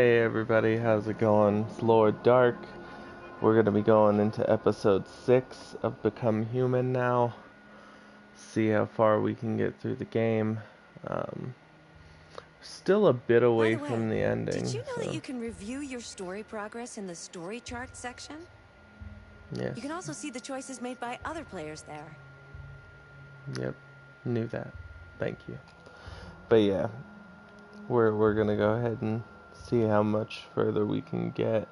Hey everybody, how's it going? It's Lord Dark. We're gonna be going into episode 6 of Become Human now. See how far we can get through the game. Um, Still a bit By away the way, from the did ending, you know that so you can review your story progress in the story chart section? yes. You can also see the choices made by other players there. Yep, knew that. Thank you. But yeah, we're gonna go ahead and see how much further we can get.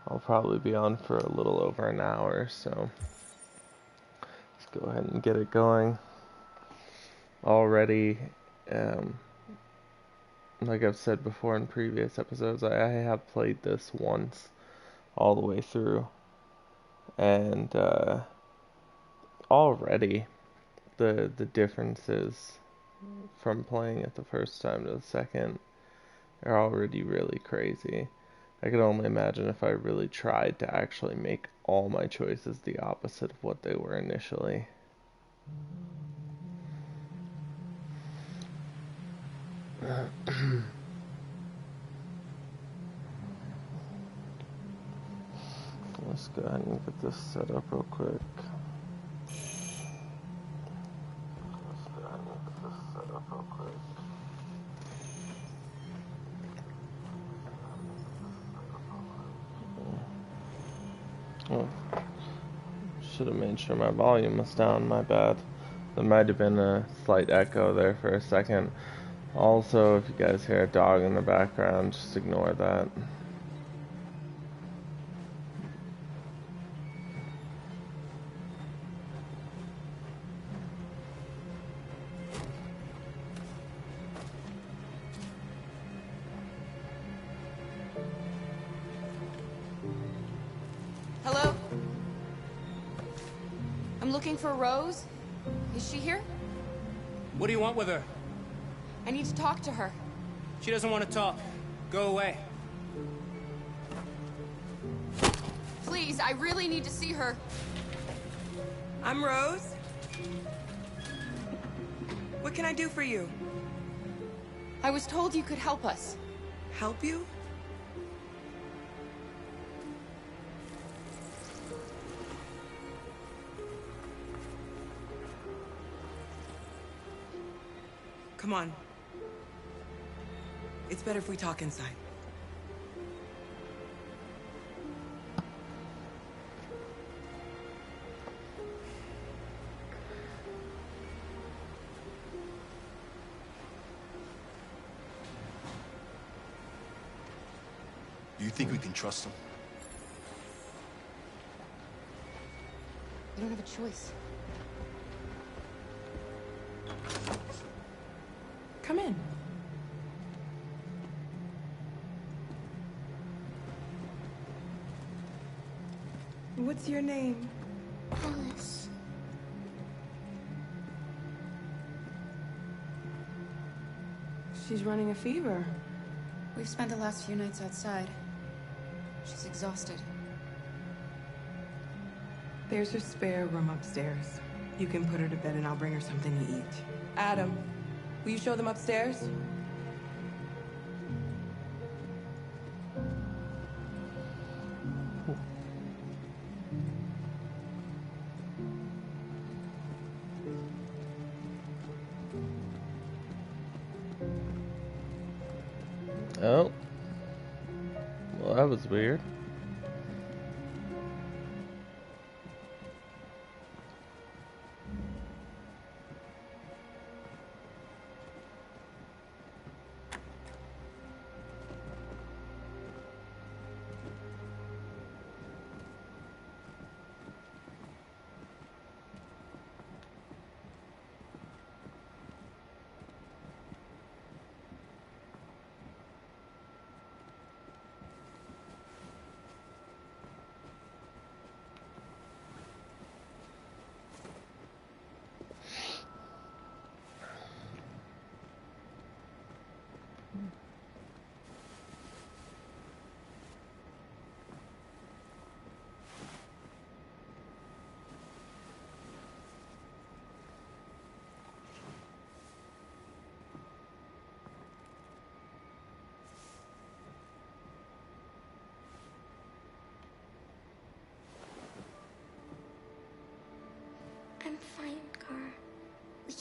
I'll probably be on for a little over an hour, so let's go ahead and get it going. Already, um, like I've said before in previous episodes, I have played this once all the way through, and already the differences from playing it the first time to the second are already really crazy. I could only imagine if I really tried to actually make all my choices the opposite of what they were initially. Let's go ahead and get this set up real quick. Oh, should have made sure my volume was down, my bad. There might have been a slight echo there for a second. Also, if you guys hear a dog in the background, just ignore that. Hello? I'm looking for Rose. Is she here? What do you want with her? I need to talk to her. She doesn't want to talk. Go away. Please, I really need to see her. I'm Rose. What can I do for you? I was told you could help us. Help you? Come on. It's better if we talk inside. Do you think we can trust him? We don't have a choice. Come in. What's your name? Alice. She's running a fever. We've spent the last few nights outside. She's exhausted. There's her spare room upstairs. You can put her to bed and I'll bring her something to eat. Adam, will you show them upstairs? Oh, well, that was weird.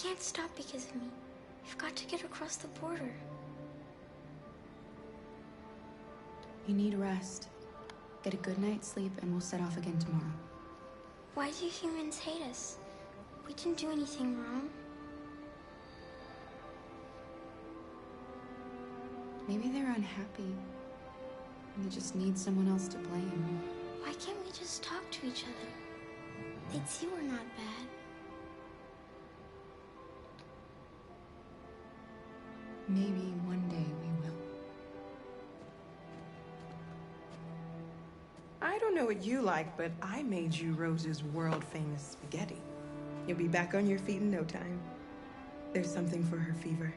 can't stop because of me. You've got to get across the border. You need rest. Get a good night's sleep, and we'll set off again tomorrow. Why do humans hate us? We didn't do anything wrong. Maybe they're unhappy. And they just need someone else to blame. Why can't we just talk to each other? They'd see we're not bad. Maybe one day we will. I don't know what you like, but I made you Rose's world-famous spaghetti. You'll be back on your feet in no time. There's something for her fever.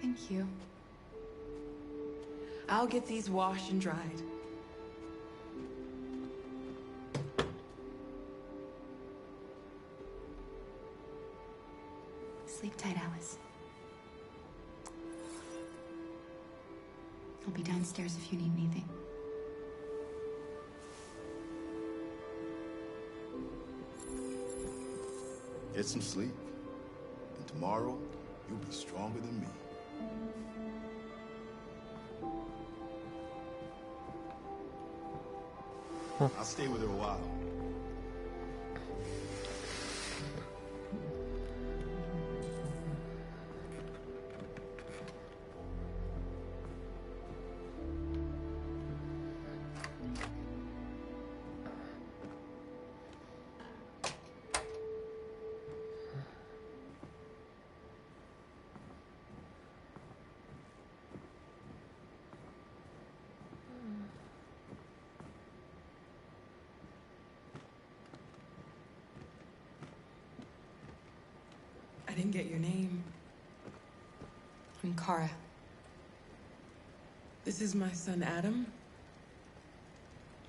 Thank you. I'll get these washed and dried. Sleep tight, Alice. I'll be downstairs if you need anything. Get some sleep, and tomorrow you'll be stronger than me. I'll stay with her a while. I didn't get your name. I'm Kara. This is my son, Adam.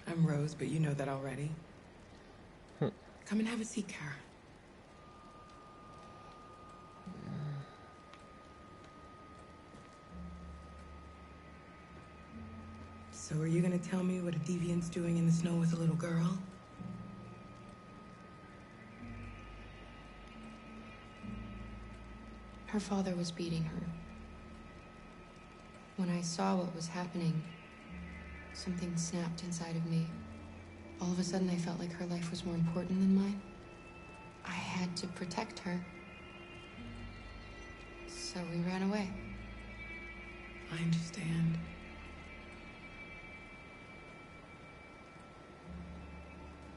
I'm Rose, but you know that already. Come and have a seat, Kara. So are you gonna tell me what a deviant's doing in the snow with a little girl? Her father was beating her. When I saw what was happening, something snapped inside of me. All of a sudden, I felt like her life was more important than mine. I had to protect her. So we ran away. I understand.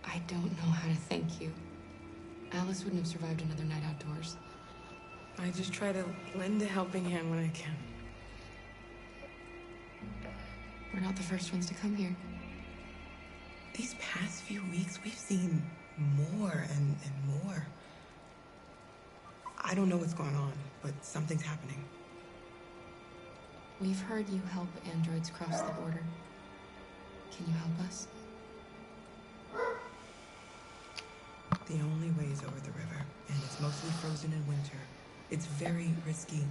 I don't know how to thank you. Alice wouldn't have survived another night outdoors. I just try to lend a helping hand when I can. We're not the first ones to come here. These past few weeks, we've seen more and more. I don't know what's going on, but something's happening. We've heard you help androids cross the border. Can you help us? The only way is over the river, and it's mostly frozen in winter. It's very risky.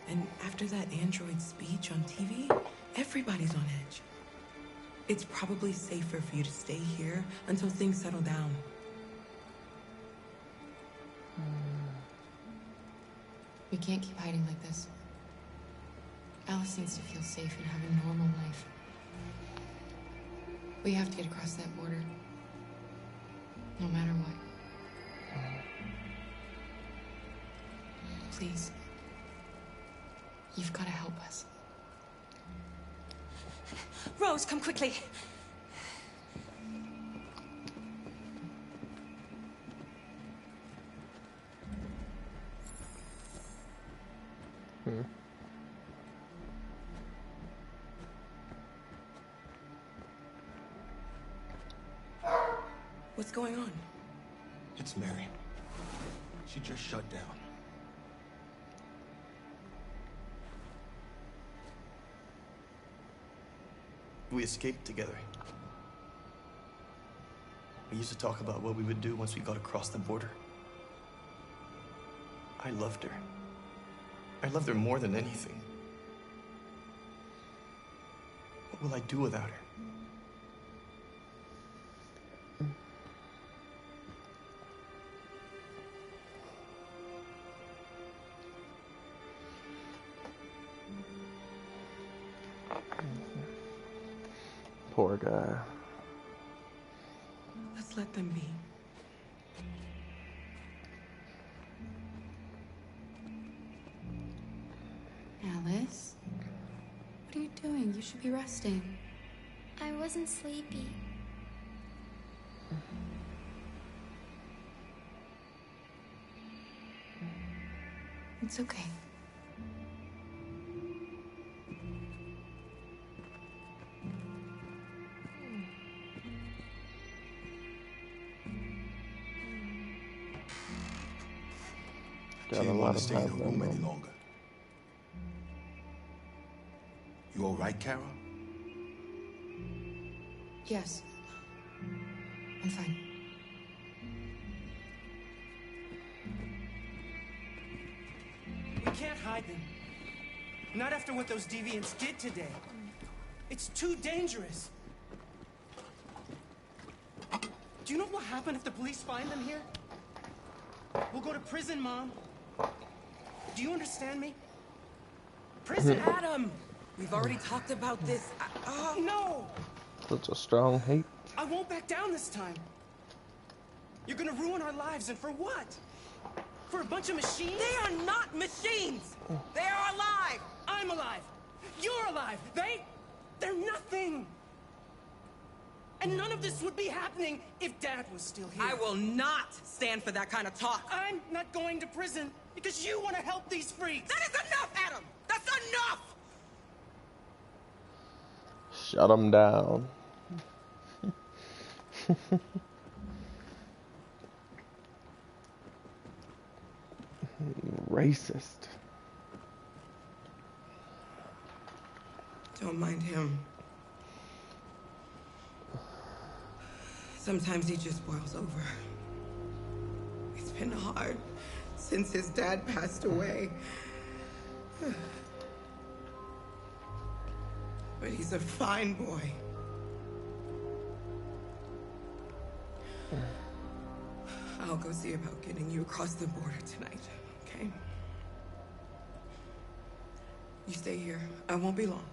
And after that android speech on TV, everybody's on edge. It's probably safer for you to stay here until things settle down. We can't keep hiding like this. Alice needs to feel safe and have a normal life. We have to get across that border. No matter what. Please. You've got to help us. Rose, come quickly. What's going on? It's Mary. She just shut down. We escaped together. We used to talk about what we would do once we got across the border. I loved her. I loved her more than anything. What will I do without her? Poor guy. Let's let them be. Alice? What are you doing? You should be resting. I wasn't sleepy. It's okay. She Gotta didn't let want to him stay in her have room them. any longer. You all right, Kara? Yes. I'm fine. We can't hide them. Not after what those deviants did today. It's too dangerous. Do you know what will happen if the police find them here? We'll go to prison, Mom. Do you understand me? Prison, Adam! We've already talked about this. No! Such a strong hate. I won't back down this time. You're gonna ruin our lives, and for what? For a bunch of machines? They are not machines! They are alive! I'm alive! You're alive! They're nothing! And none of this would be happening if Dad was still here. I will not stand for that kind of talk. I'm not going to prison because you want to help these freaks! That is enough, Adam! That's enough! Shut him down. Racist. Don't mind him. Sometimes he just boils over. It's been hard since his dad passed away. But he's a fine boy. I'll go see about getting you across the border tonight, okay? You stay here. I won't be long.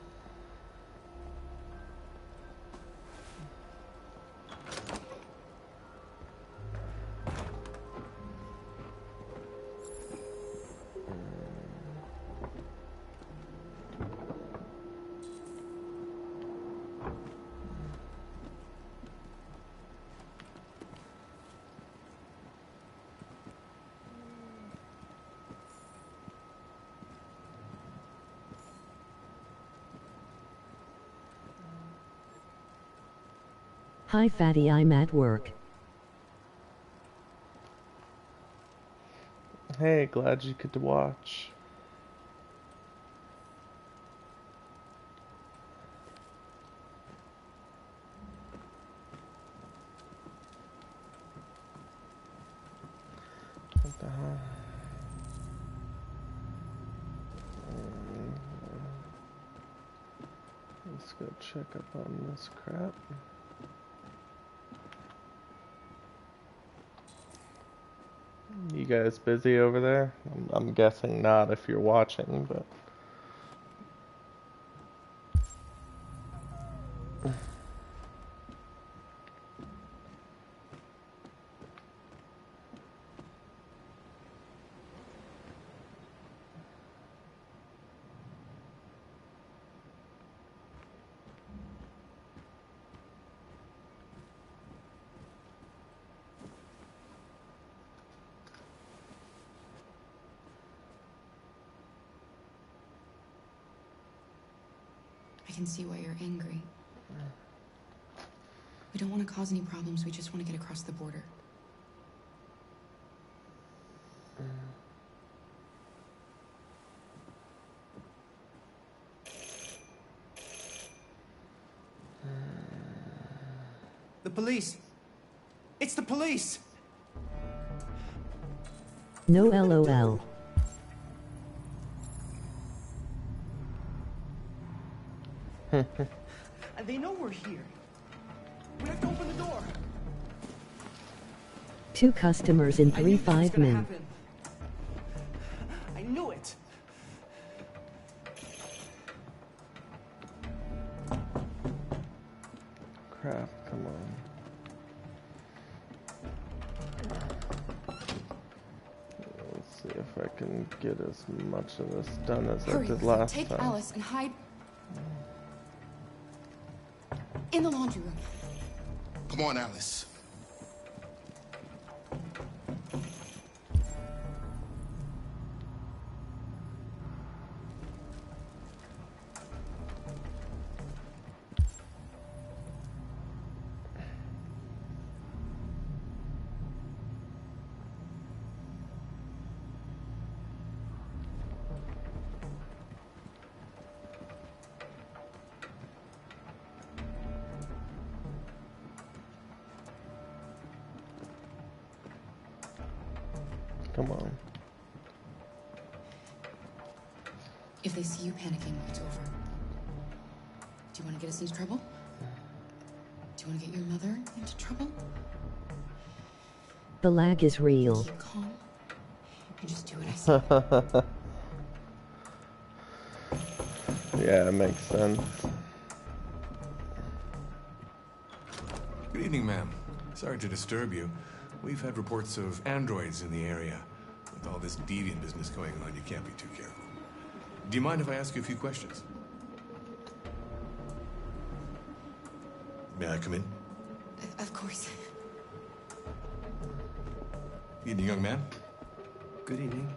Hi Fatty, I'm at work. Hey, glad you could watch. What the hell? Let's go check up on this crap. You guys busy over there? I'm guessing not if you're watching, but... I can see why you're angry. We don't want to cause any problems, we just want to get across the border. The police! It's the police! No LOL. They know we're here. We have to open the door. 2 customers in I knew this was 3-5 gonna min. happen. I knew it. crap, come on. Let's see if I can get as much of this done as I did last Take time. Alice and hide in the laundry room. Come on, Alice. Come on. If they see you panicking, it's over. Do you want to get us into trouble? Do you want to get your mother into trouble? The lag is real. Keep calm and just do what I say. Yeah, it makes sense. Good evening, ma'am. Sorry to disturb you. We've had reports of androids in the area. With all this deviant business going on, you can't be too careful. Do you mind if I ask you a few questions? May I come in? Of course. Evening, young man. Good evening.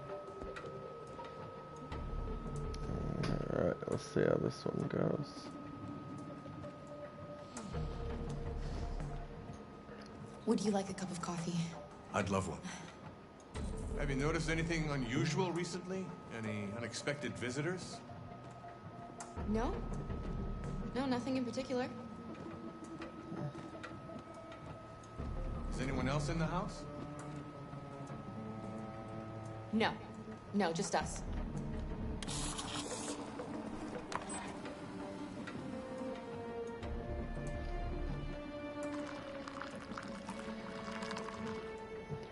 Alright, let's see how this one goes. Would you like a cup of coffee? I'd love one. Have you noticed anything unusual recently? Any unexpected visitors? No? No, nothing in particular. Is anyone else in the house? No. No, just us.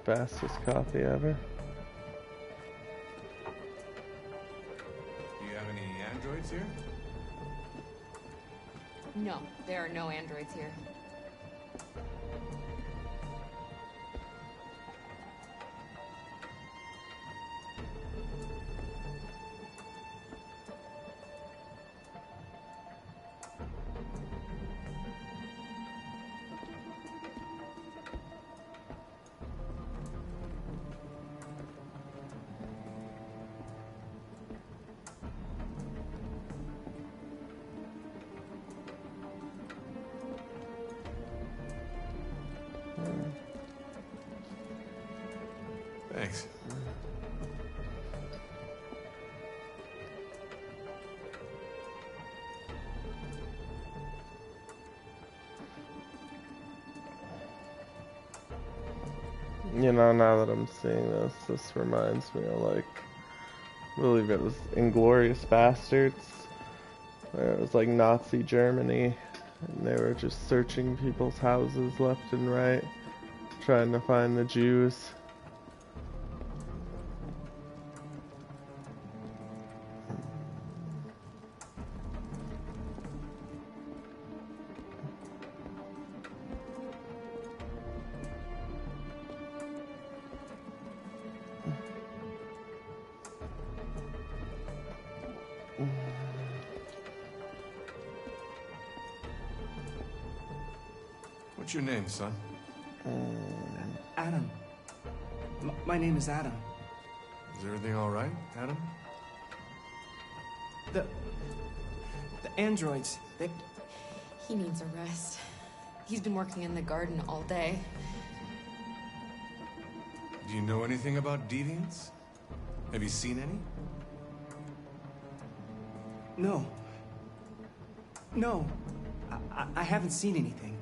Fastest coffee ever. Do you have any androids here? No, there are no androids here. Thanks. You know, now that I'm seeing this reminds me of, like, I believe it was Inglourious Bastards. Where it was like Nazi Germany, and they were just searching people's houses left and right, trying to find the Jews. What's your name, son? Adam. My name is Adam. Is everything all right, Adam? The androids, they... He needs a rest. He's been working in the garden all day. Do you know anything about deviants? Have you seen any? No. No. I haven't seen anything.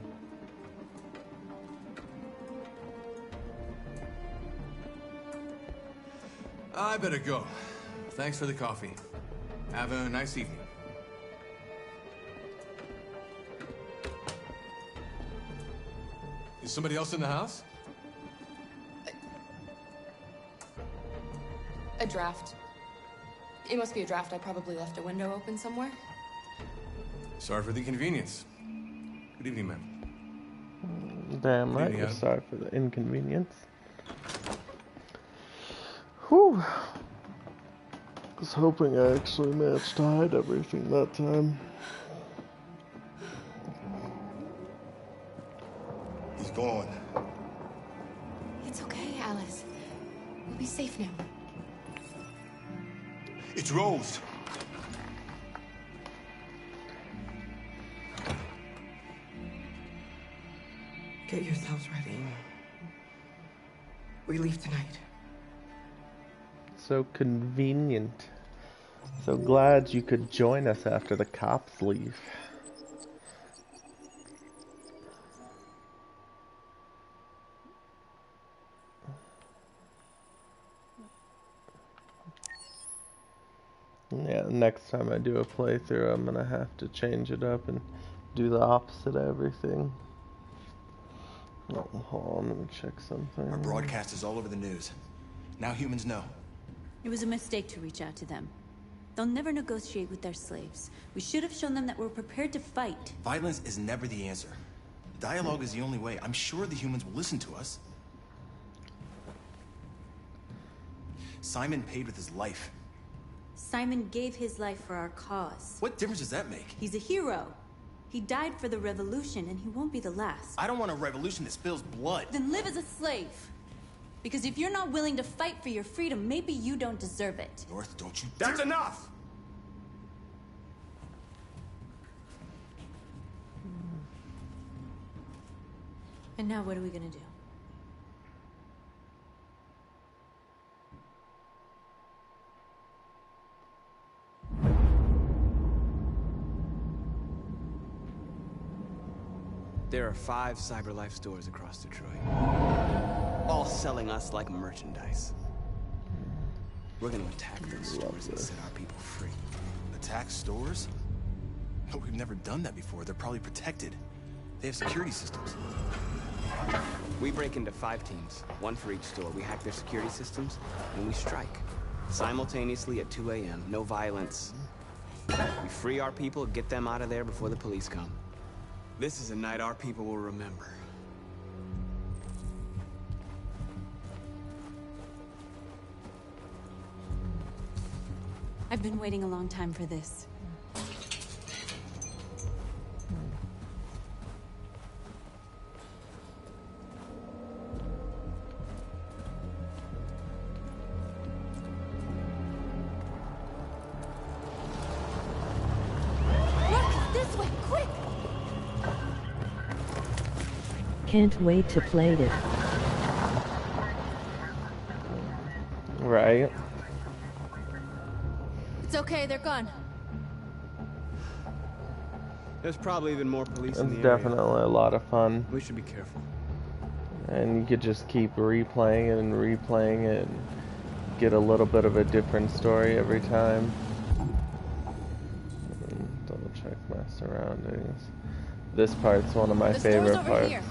I better go. Thanks for the coffee. Have a nice evening. Is somebody else in the house? A draft. It must be a draft. I probably left a window open somewhere. Sorry for the inconvenience. Good evening, ma'am. Damn right, Good, we're yeah. sorry for the inconvenience. Whew. Was hoping I actually managed to hide everything that time. He's gone. It's okay, Alice. We'll be safe now. It's Rose. Get yourselves ready. We leave tonight. So convenient. So glad you could join us after the cops leave. Yeah, next time I do a playthrough, I'm gonna have to change it up and do the opposite of everything. Oh, hold on, let me check something. Our broadcast is all over the news. Now humans know. It was a mistake to reach out to them. They'll never negotiate with their slaves. We should have shown them that we're prepared to fight. Violence is never the answer. Dialogue is the only way. I'm sure the humans will listen to us. Simon paid with his life. Simon gave his life for our cause. What difference does that make? He's a hero. He died for the revolution, and he won't be the last. I don't want a revolution that spills blood. Then live as a slave. Because if you're not willing to fight for your freedom, maybe you don't deserve it. North, don't you... That's enough! And now what are we gonna do? There are 5 CyberLife stores across Detroit, all selling us like merchandise. We're gonna attack those stores and set our people free. Attack stores? No, we've never done that before. They're probably protected. They have security systems. We break into 5 teams, 1 for each store. We hack their security systems, and we strike. Simultaneously at 2 a.m., no violence. We free our people, get them out of there before the police come. This is a night our people will remember. I've been waiting a long time for this. Can't wait to play it. Right. It's okay, they're gone. There's probably even more police in It's the area. definitely a lot of fun. We should be careful. And you could just keep replaying it and replaying it and get a little bit of a different story every time. Double check my surroundings. This part's one of my favorite parts. Here.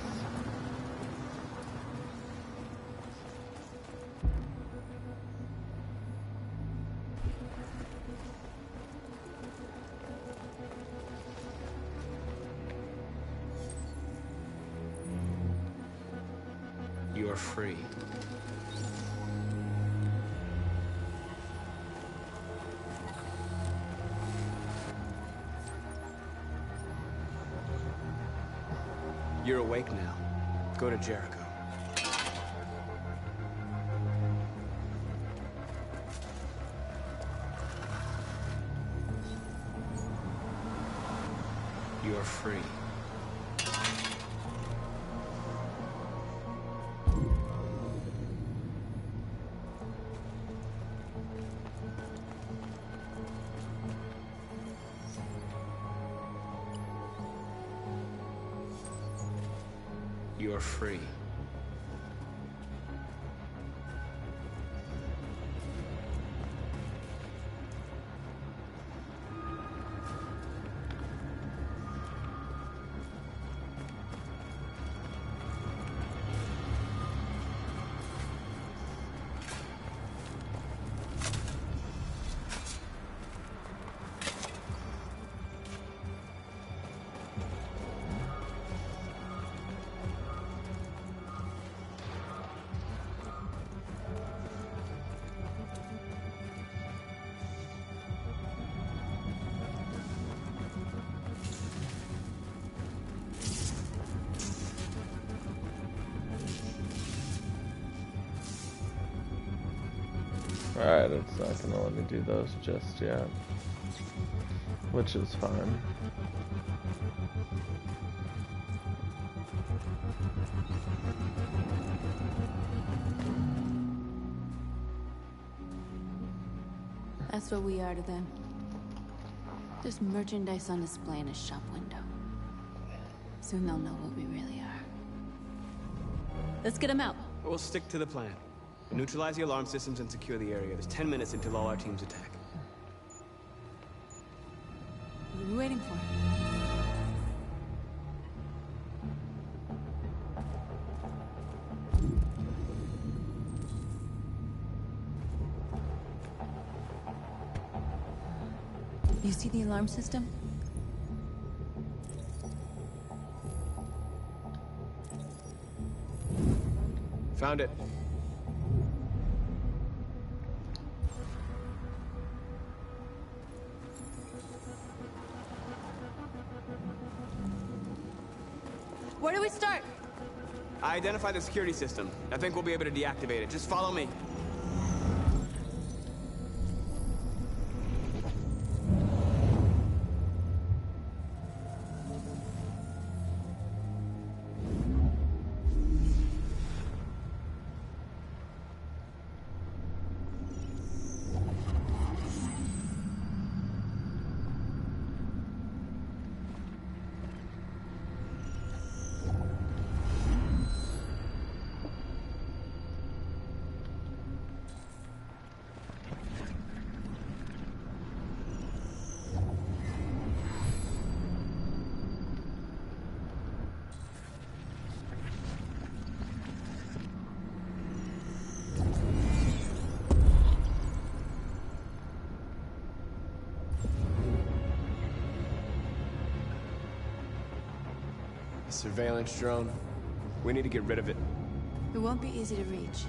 You're free. You're awake now. Go to Jericho. You're free. You're free. Alright, it's not gonna let me do those just yet. Which is fine. That's what we are to them. Just merchandise on display in a shop window. Soon they'll know what we really are. Let's get them out. We'll stick to the plan. Neutralize the alarm systems and secure the area. There's 10 minutes until all our teams attack. What are we waiting for? You see the alarm system? Found it. Where do we start? I identified the security system. I think we'll be able to deactivate it. Just follow me. Surveillance drone. We need to get rid of it. It won't be easy to reach.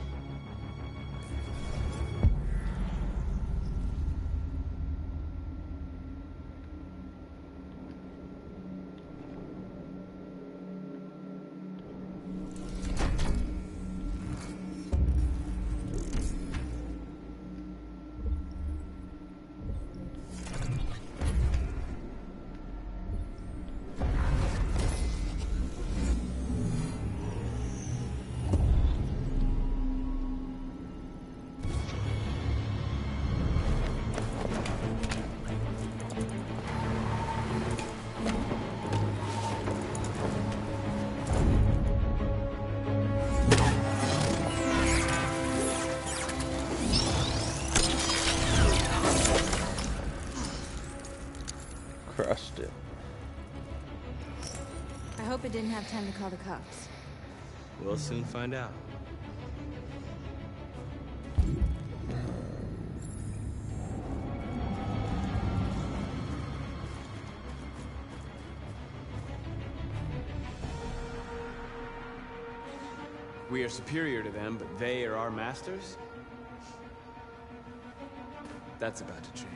Crushed it. I hope it didn't have time to call the cops. We'll soon find out. We are superior to them, but they are our masters? That's about to change.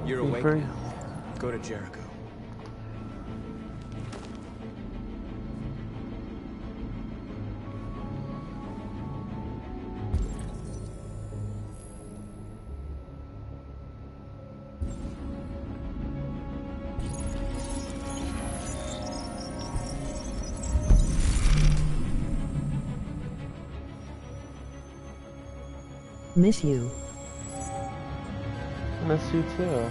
You're awake now. Go to Jericho. Miss you. Miss you too.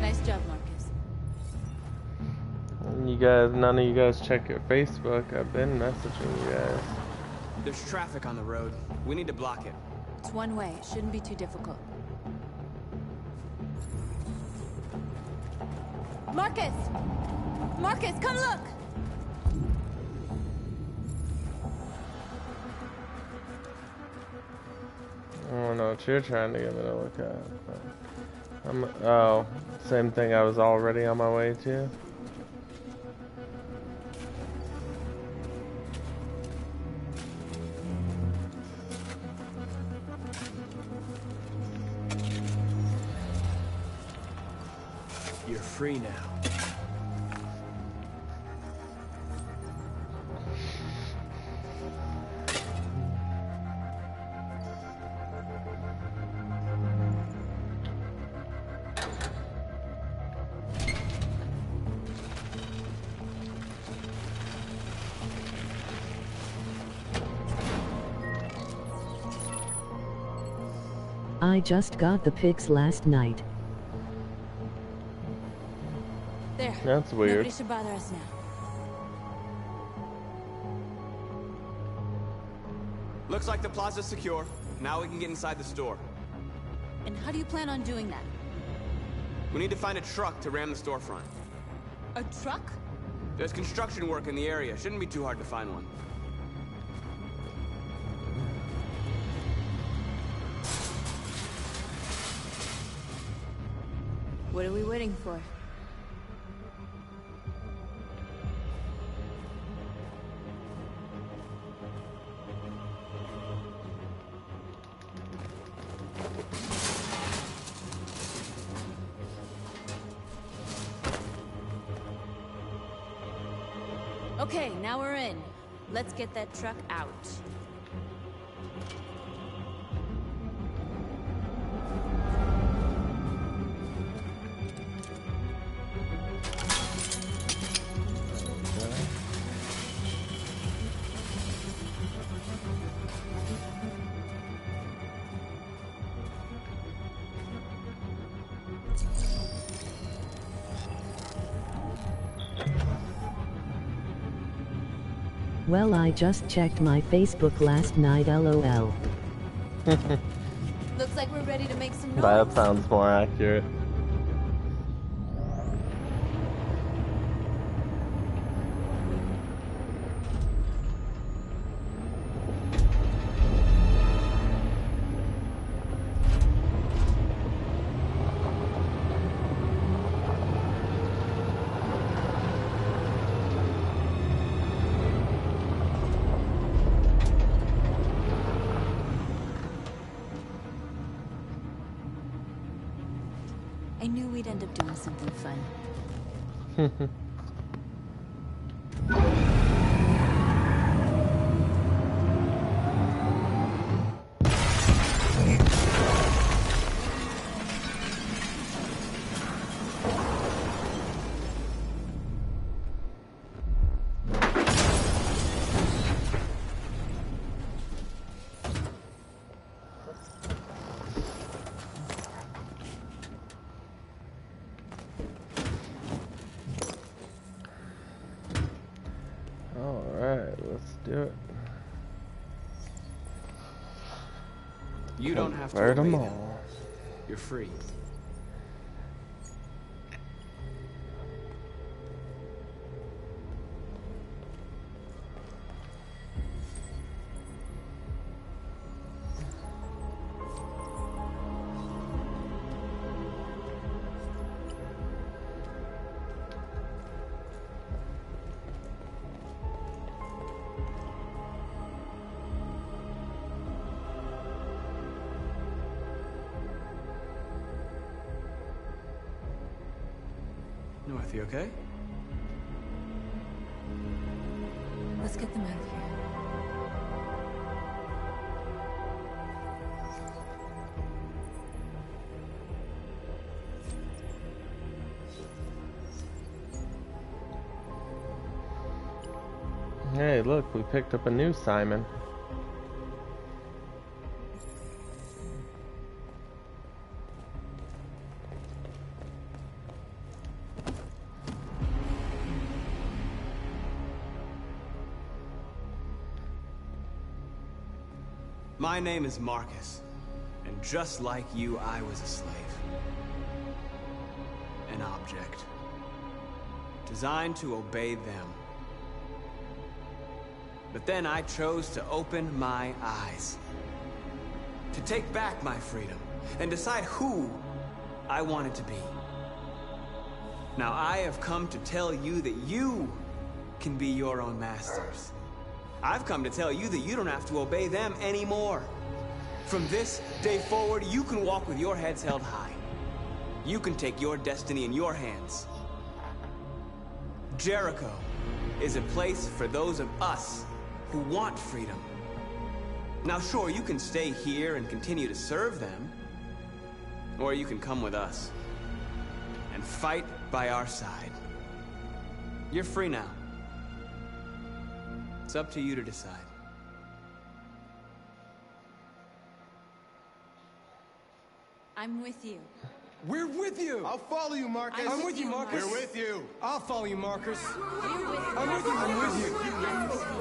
Nice job, Marcus. And you guys, none of you guys check your Facebook. I've been messaging you guys. There's traffic on the road. We need to block it. It's one way. It shouldn't be too difficult. Marcus! Marcus, come look! I don't know what you're trying to get me to look at. Oh, same thing I was already on my way to. You're free now. I just got the pics last night. There. That's weird. Nobody should bother us now. Looks like the plaza's secure. Now we can get inside the store. And how do you plan on doing that? We need to find a truck to ram the storefront. A truck? There's construction work in the area. Shouldn't be too hard to find one. What are we waiting for? Okay, now we're in. Let's get that truck out. Well, I just checked my Facebook last night, lol. Looks like we're ready to make some noise. That sounds more accurate. I knew we'd end up doing something fun. You don't have to Convert obey them them. all. You're free. North, you okay? Let's get them out of here. Hey, look, we picked up a new Simon. My name is Marcus, and just like you, I was a slave. An object. designed to obey them. But then I chose to open my eyes, to take back my freedom, and decide who I wanted to be. Now I have come to tell you that you can be your own masters. I've come to tell you that you don't have to obey them anymore. From this day forward, you can walk with your heads held high. You can take your destiny in your hands. Jericho is a place for those of us who want freedom. Now sure, you can stay here and continue to serve them, or you can come with us and fight by our side. You're free now. It's up to you to decide. I'm with you. We're with you! I'll follow you, Marcus. I'm with you, Marcus. We're with you. I'll follow you, Marcus. We're with you. I'm with you. I'm with you.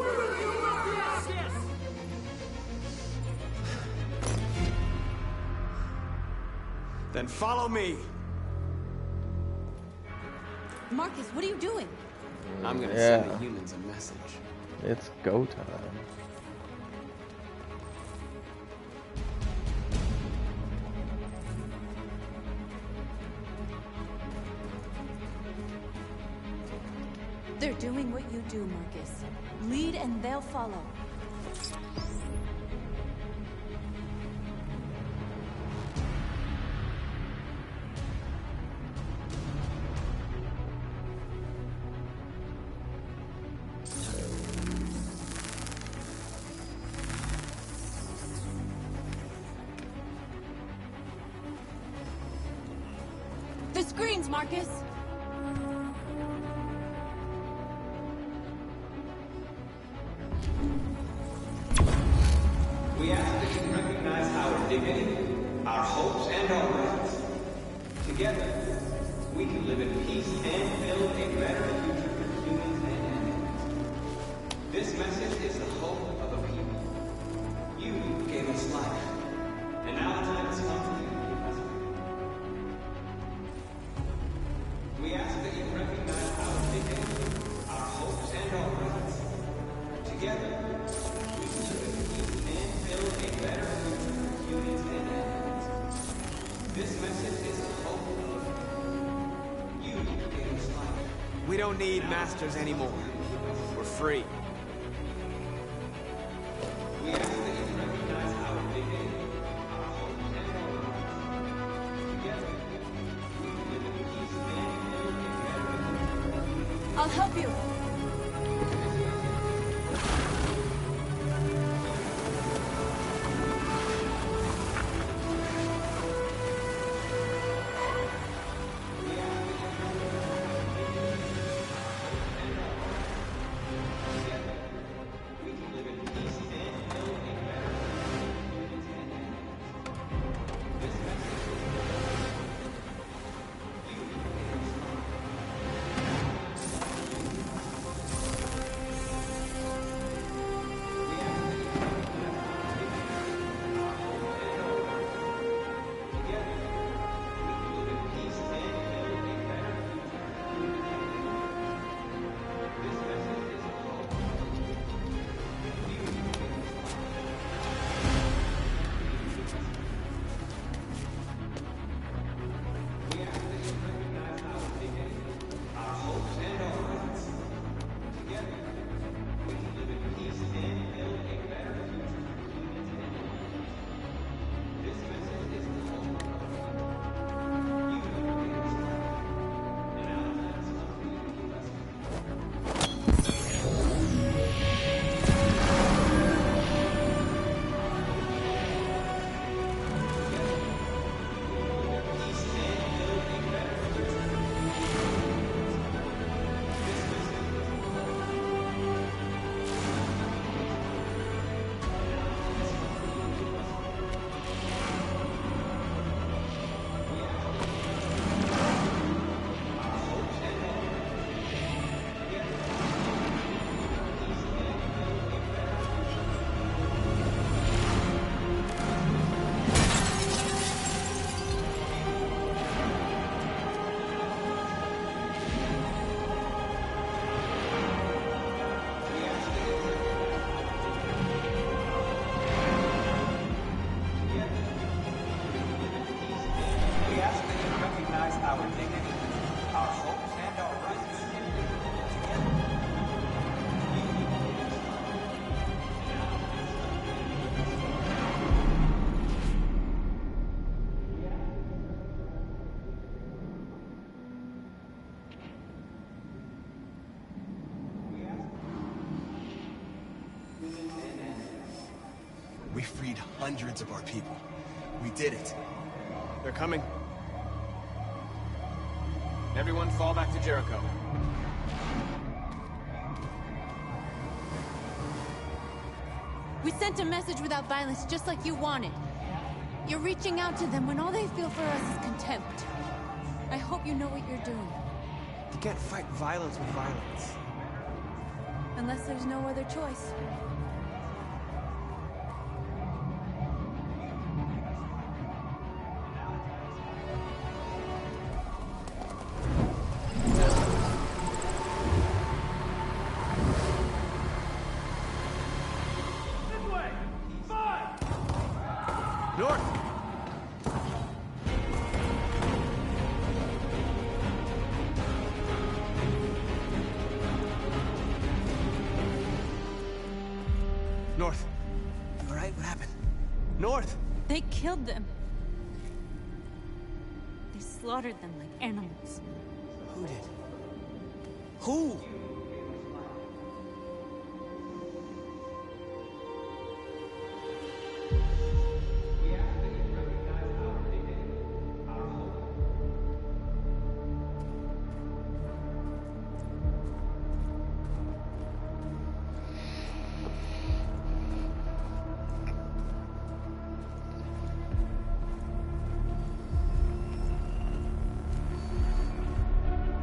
Then follow me. Marcus, what are you doing? I'm gonna send the humans a message. It's go time. They're doing what you do, Marcus. Lead and they'll follow. The screens, Marcus! We ask that you recognize our dignity, our hopes, and our rights. Together, we can live in peace and build a better future for humans and animals. This message is the hope of a people. You gave us life, and now the time has come for you to give us freedom. We ask that you recognize our dignity, our hopes, and our rights. Together, we can live in peace and build a better future for humans and animals. This message is the hope of a people. You gave us life. We don't need masters anymore. We're free. We ask that you recognize our dignity, our hopes, and our rights. Together, we can live in peace and build a better future. I'll help you. We freed hundreds of our people. We did it. They're coming. Everyone fall back to Jericho. We sent a message without violence, just like you wanted. You're reaching out to them when all they feel for us is contempt. I hope you know what you're doing. You can't fight violence with violence. Unless there's no other choice. North. You all right? What happened? North! They killed them. They slaughtered them like animals. Who did? Who?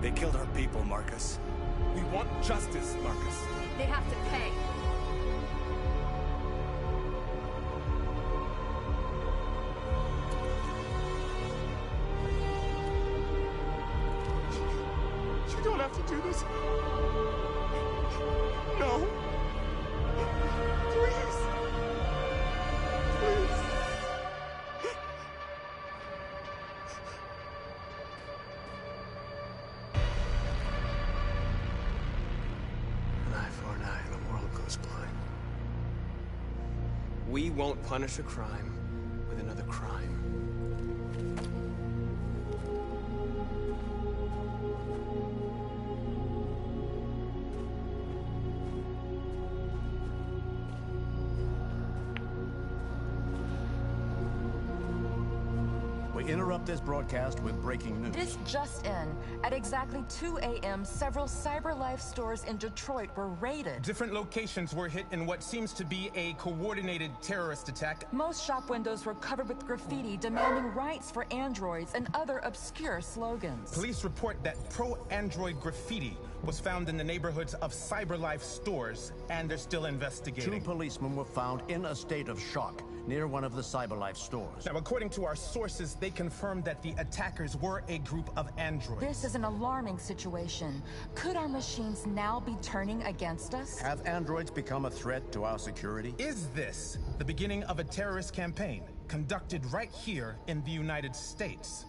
They killed our people, Marcus. We want justice, Marcus. They have to pay. You don't have to do this. No. Please. Please. An eye for an eye and the world goes blind. We won't punish a crime with another crime. We interrupt this broadcast with breaking news. This just in. At exactly 2 a.m., several CyberLife stores in Detroit were raided. Different locations were hit in what seems to be a coordinated terrorist attack. Most shop windows were covered with graffiti demanding rights for androids and other obscure slogans. Police report that pro-android graffiti was found in the neighborhoods of CyberLife stores, and they're still investigating. 2 policemen were found in a state of shock near one of the CyberLife stores. Now, according to our sources, they confirmed that the attackers were a group of androids. This is an alarming situation. Could our machines now be turning against us? Have androids become a threat to our security? Is this the beginning of a terrorist campaign conducted right here in the United States?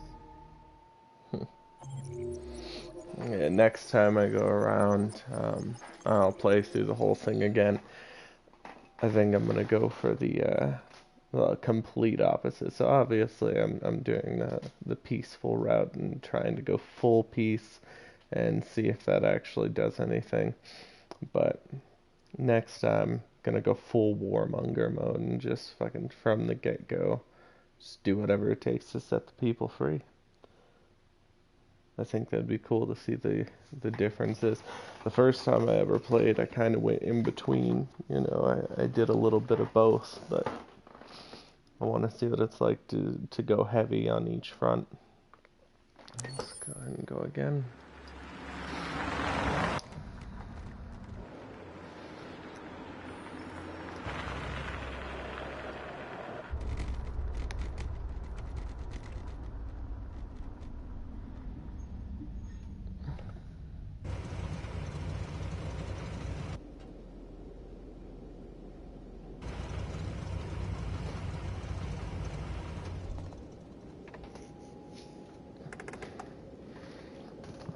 Yeah, next time I go around, I'll play through the whole thing again. I think I'm gonna go for the complete opposite. So obviously, I'm doing the peaceful route and trying to go full peace and see if that actually does anything. But next time, gonna go full warmonger mode and just fucking from the get-go, just do whatever it takes to set the people free. I think that'd be cool to see the differences. The first time I ever played, I kind of went in between. You know, I did a little bit of both, but I want to see what it's like to go heavy on each front. Let's go ahead and go again.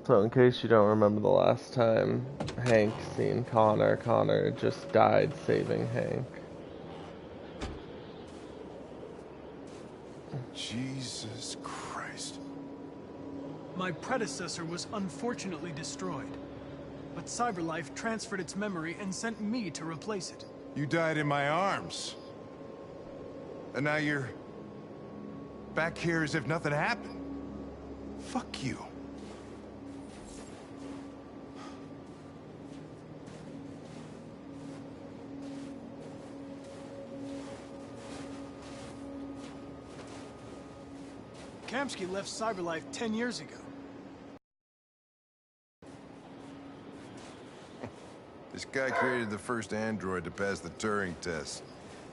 So in case you don't remember the last time Hank seen Connor, Connor just died saving Hank. Jesus Christ. My predecessor was unfortunately destroyed, but CyberLife transferred its memory and sent me to replace it. You died in my arms. And now you're back here as if nothing happened. Fuck you. Kamsky left CyberLife 10 years ago. This guy created the first android to pass the Turing test,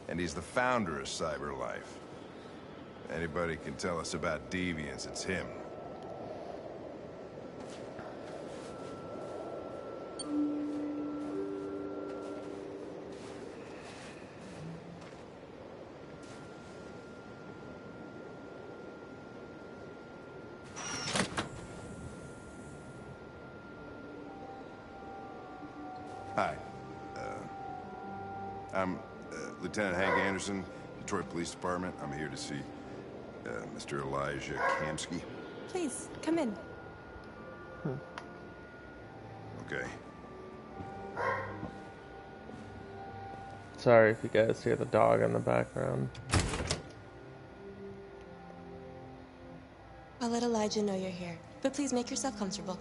and he's the founder of CyberLife. If anybody can tell us about deviants, it's him. Hi. I'm Lieutenant Hank Anderson, Detroit Police Department. I'm here to see Mr. Elijah Kamsky. Please, come in. Okay. Sorry if you guys hear the dog in the background. I'll let Elijah know you're here, but please make yourself comfortable.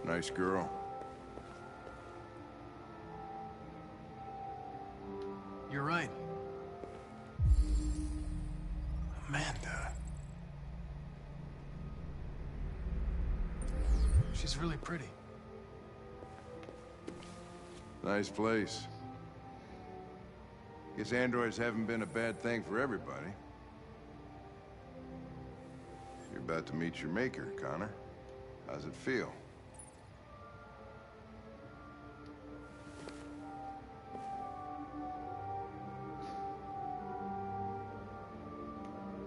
Nice girl. You're right. Amanda. She's really pretty. Nice place. Guess androids haven't been a bad thing for everybody. You're about to meet your maker, Connor. How's it feel?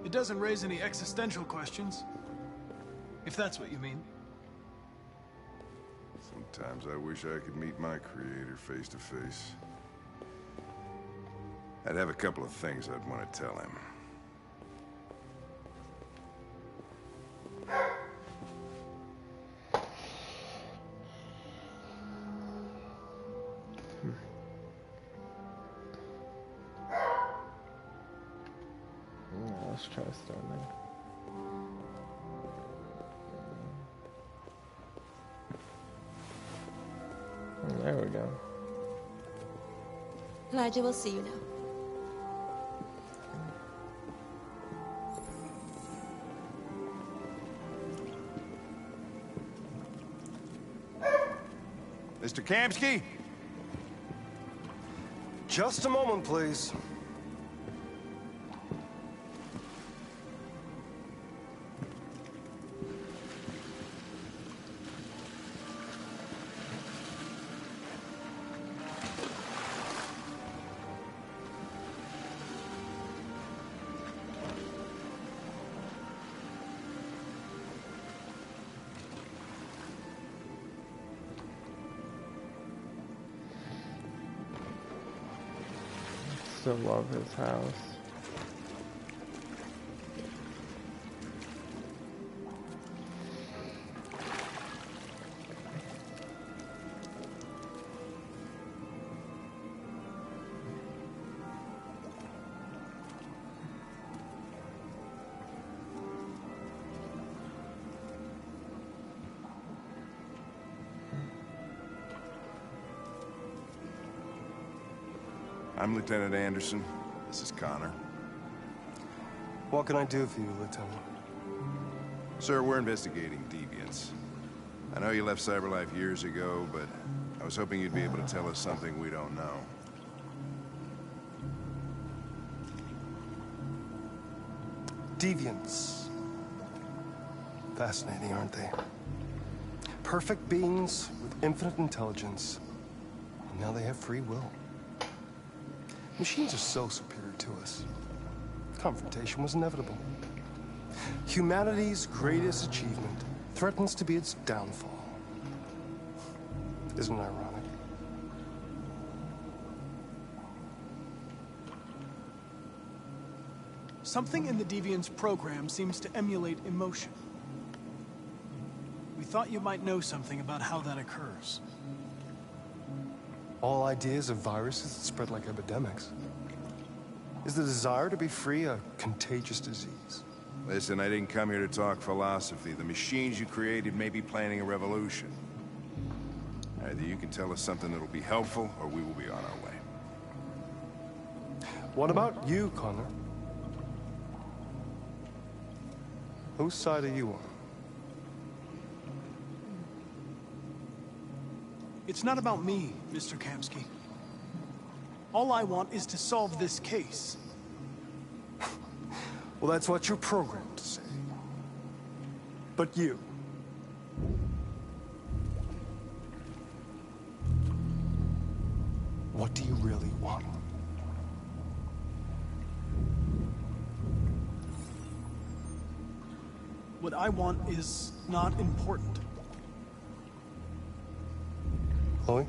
It doesn't raise any existential questions, if that's what you mean. Sometimes I wish I could meet my creator face to face. I'd have a couple of things I'd want to tell him. Let's try starting. There we go. Elijah will see you now. Mr. Kamsky? Just a moment, please. Still love his house. I'm Lieutenant Anderson. This is Connor. What can I do for you, Lieutenant? Sir, we're investigating deviants. I know you left CyberLife years ago, but I was hoping you'd be able to tell us something we don't know. Deviants. Fascinating, aren't they? Perfect beings with infinite intelligence. And now they have free will. Machines are so superior to us. Confrontation was inevitable. Humanity's greatest achievement threatens to be its downfall. Isn't it ironic? Something in the Deviant's program seems to emulate emotion. We thought you might know something about how that occurs. All ideas of viruses that spread like epidemics. Is the desire to be free a contagious disease? Listen, I didn't come here to talk philosophy. The machines you created may be planning a revolution. Either you can tell us something that'll be helpful, or we will be on our way. What about you, Connor? Whose side are you on? It's not about me, Mr. Kamski. All I want is to solve this case. Well, that's what you're programmed to say. But you... what do you really want? What I want is not important. Chloe?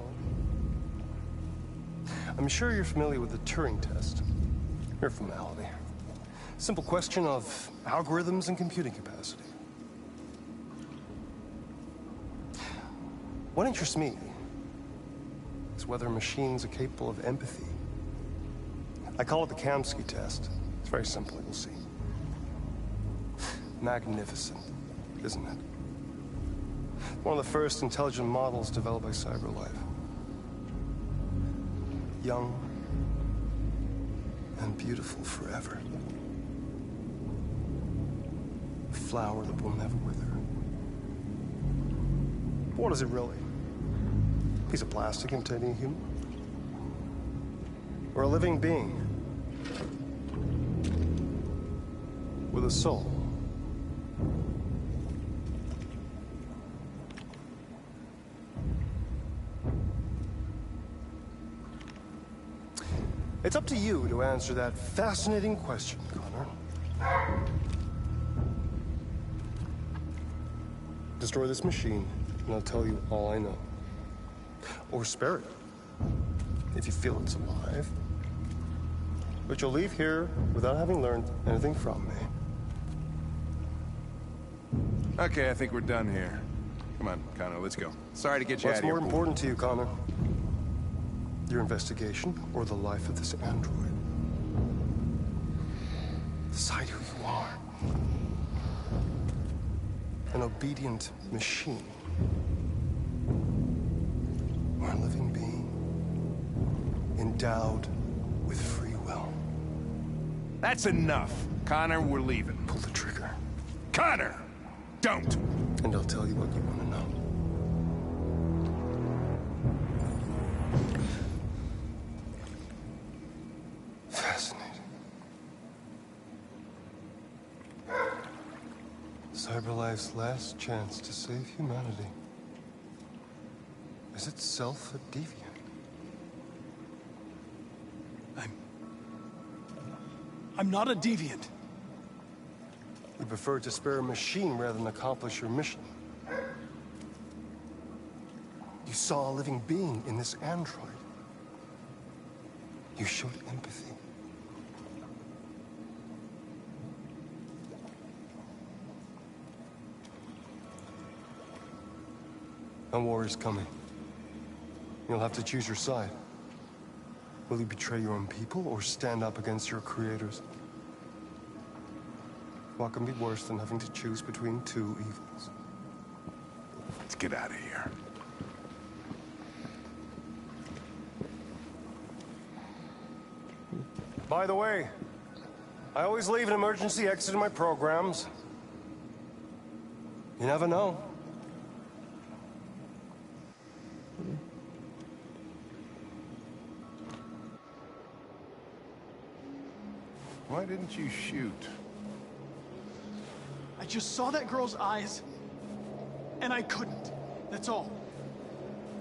I'm sure you're familiar with the Turing test. Mere formality. Simple question of algorithms and computing capacity. What interests me is whether machines are capable of empathy. I call it the Kamski test. It's very simple, you'll see. Magnificent, isn't it? One of the first intelligent models developed by CyberLife. Young and beautiful forever. A flower that will never wither. But what is it really? A piece of plastic imitating a human? Or a living being? With a soul? It's up to you to answer that fascinating question, Connor. Destroy this machine, and I'll tell you all I know. Or spare it, if you feel it's alive. But you'll leave here without having learned anything from me. Okay, I think we're done here. Come on, Connor, let's go. Sorry to get you out of here. What's more important to you, Connor? Your investigation, or the life of this android? Decide who you are. An obedient machine. Or a living being, endowed with free will. That's enough. Connor, we're leaving. Pull the trigger. Connor! Don't! And I'll tell you what you want to know. Fascinating. CyberLife's last chance to save humanity is itself a deviant. I'm not a deviant. You prefer to spare a machine rather than accomplish your mission. You saw a living being in this android. You showed empathy. A war is coming. You'll have to choose your side. Will you betray your own people or stand up against your creators? What can be worse than having to choose between two evils? Let's get out of here. By the way, I always leave an emergency exit in my programs. You never know. Why didn't you shoot? I just saw that girl's eyes, and I couldn't. That's all.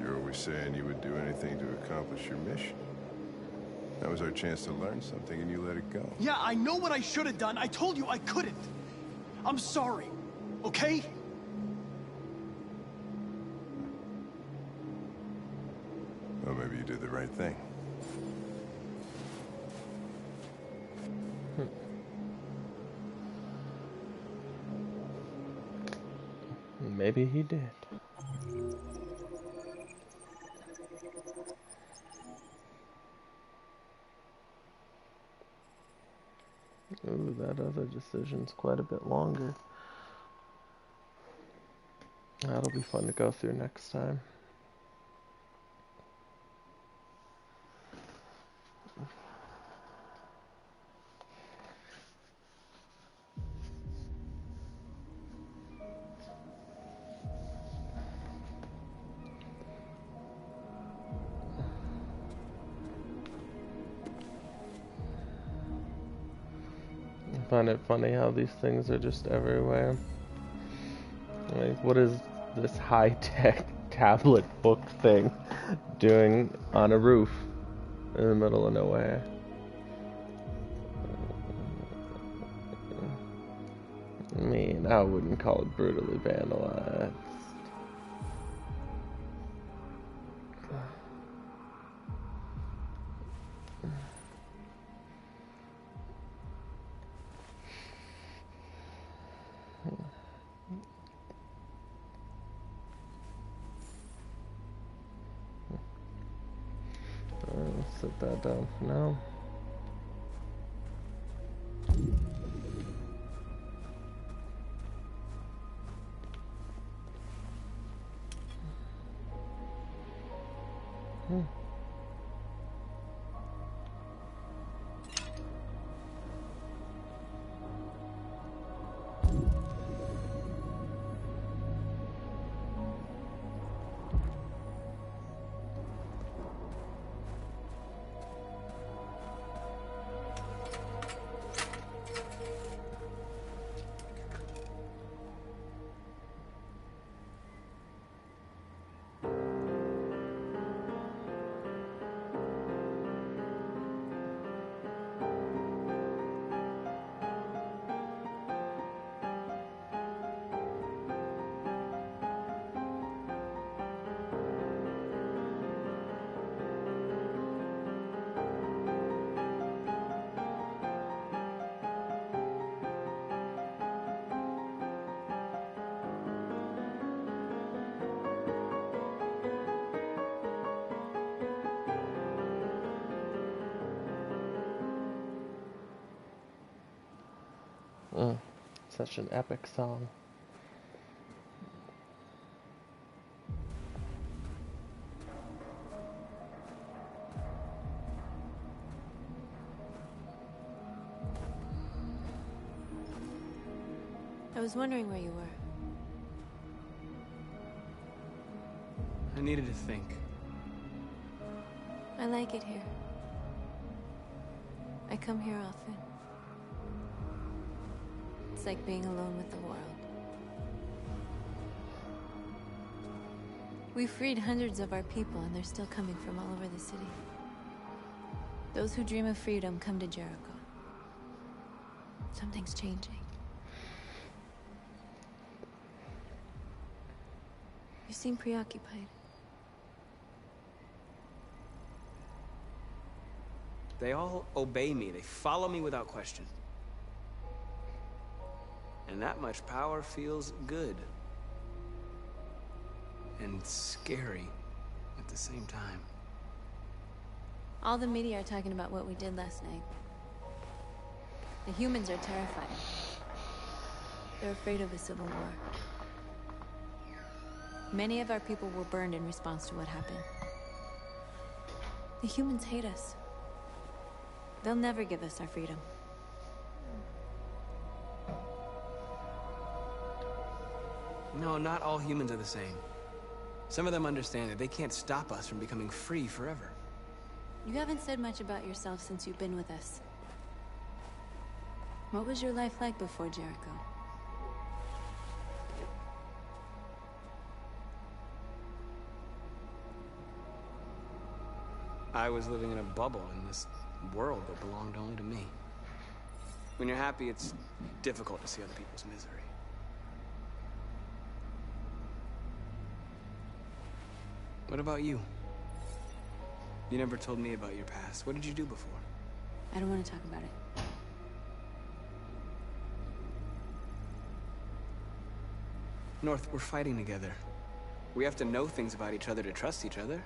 You're always saying you would do anything to accomplish your mission. That was our chance to learn something, and you let it go. Yeah, I know what I should have done. I told you I couldn't. I'm sorry, okay? you did the right thing. Maybe he did. Ooh, that other decision's quite a bit longer. That'll be fun to go through next time. I find it funny how these things are just everywhere. Like, what is this high-tech tablet book thing doing on a roof in the middle of nowhere? I mean, I wouldn't call it brutally vandalized. Let's set that down for now. Such an epic song. I was wondering where you were. I needed to think. I like it here. I come here often. It's like being alone with the world. We freed hundreds of our people, and they're still coming from all over the city. Those who dream of freedom come to Jericho. Something's changing. You seem preoccupied. They all obey me. They follow me without question. And that much power feels good. And scary at the same time. All the media are talking about what we did last night. The humans are terrified. They're afraid of a civil war. Many of our people were burned in response to what happened. The humans hate us. They'll never give us our freedom. No, not all humans are the same. Some of them understand that they can't stop us from becoming free forever. You haven't said much about yourself since you've been with us. What was your life like before Jericho? I was living in a bubble in this world that belonged only to me. When you're happy, it's difficult to see other people's misery. What about you? You never told me about your past. What did you do before? I don't want to talk about it. North, we're fighting together. We have to know things about each other to trust each other.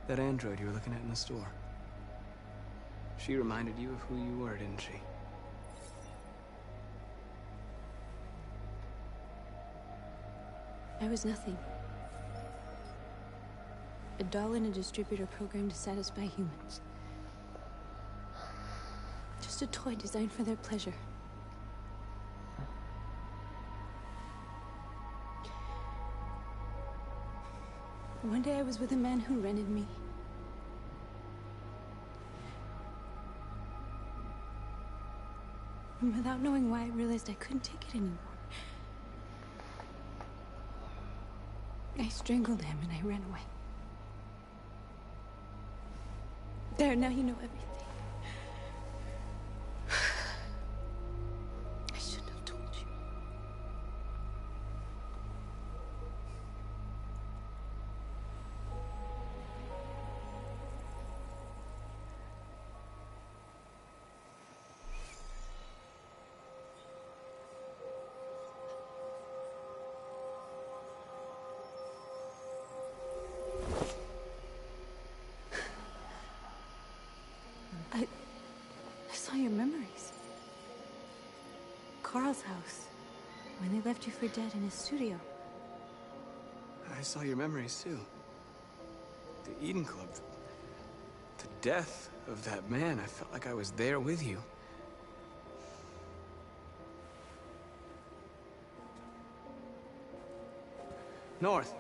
That android you were looking at in the store. She reminded you of who you were, didn't she? I was nothing. A doll in a distributor program to satisfy humans. Just a toy designed for their pleasure. One day I was with a man who rented me. And without knowing why, I realized I couldn't take it anymore. I strangled him and I ran away. There, now you know everything. I shouldn't have told you. I saw your memories. Carl's house, when they left you for dead in his studio. I saw your memories too. The Eden Club. The death of that man. I felt like I was there with you. North.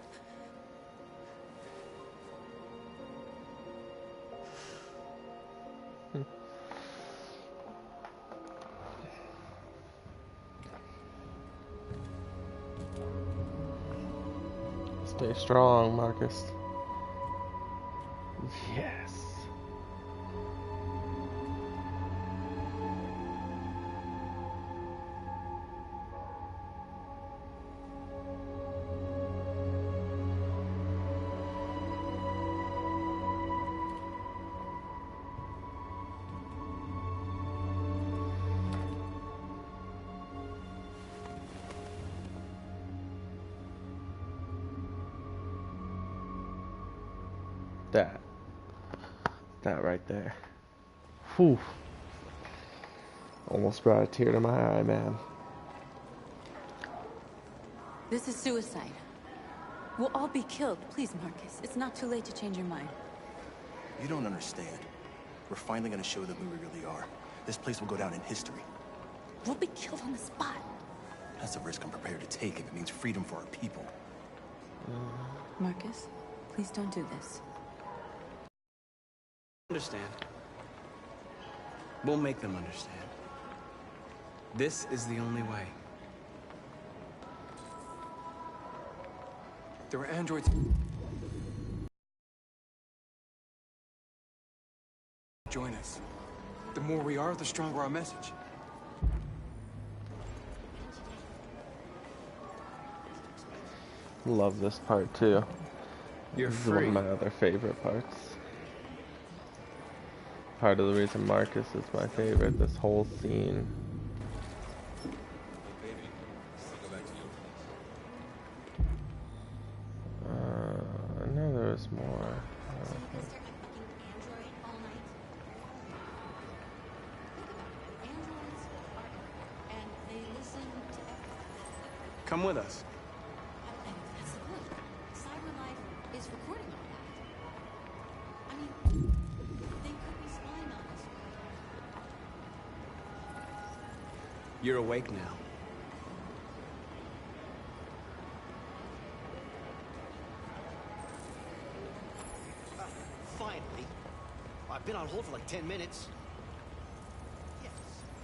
Stay strong, Marcus. Yes. That right there. Whew. Almost brought a tear to my eye, man. This is suicide. We'll all be killed. Please, Marcus. It's not too late to change your mind. You don't understand. We're finally gonna show them who we really are. This place will go down in history. We'll be killed on the spot. That's a risk I'm prepared to take if it means freedom for our people. Marcus, please don't do this. Understand. We'll make them understand. This is the only way. There were androids. Join us. The more we are, the stronger our message. Love this part too. You're this free. is one of my other favorite parts. Part of the reason Marcus is my favorite, this whole scene. I know there was more. Come with us. You're awake now. Finally. I've been on hold for like 10 minutes.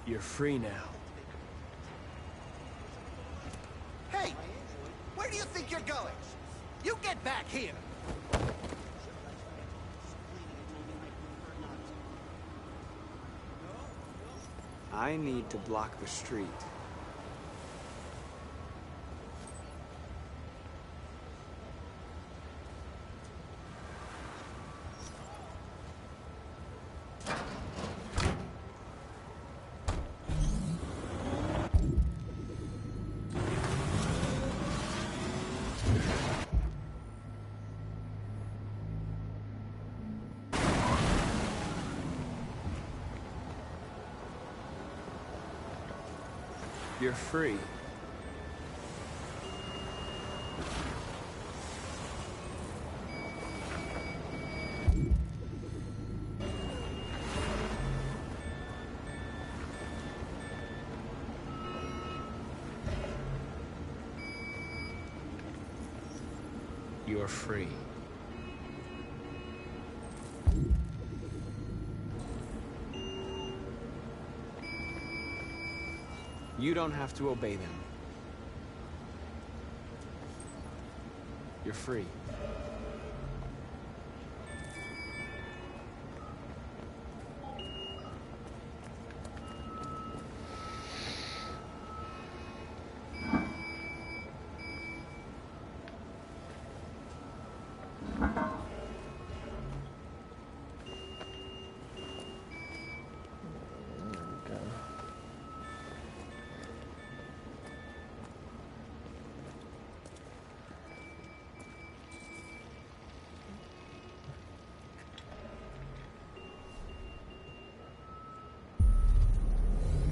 You're free now. Hey! Where do you think you're going? You get back here! I need to block the street. You're free. You're free. You don't have to obey them. You're free.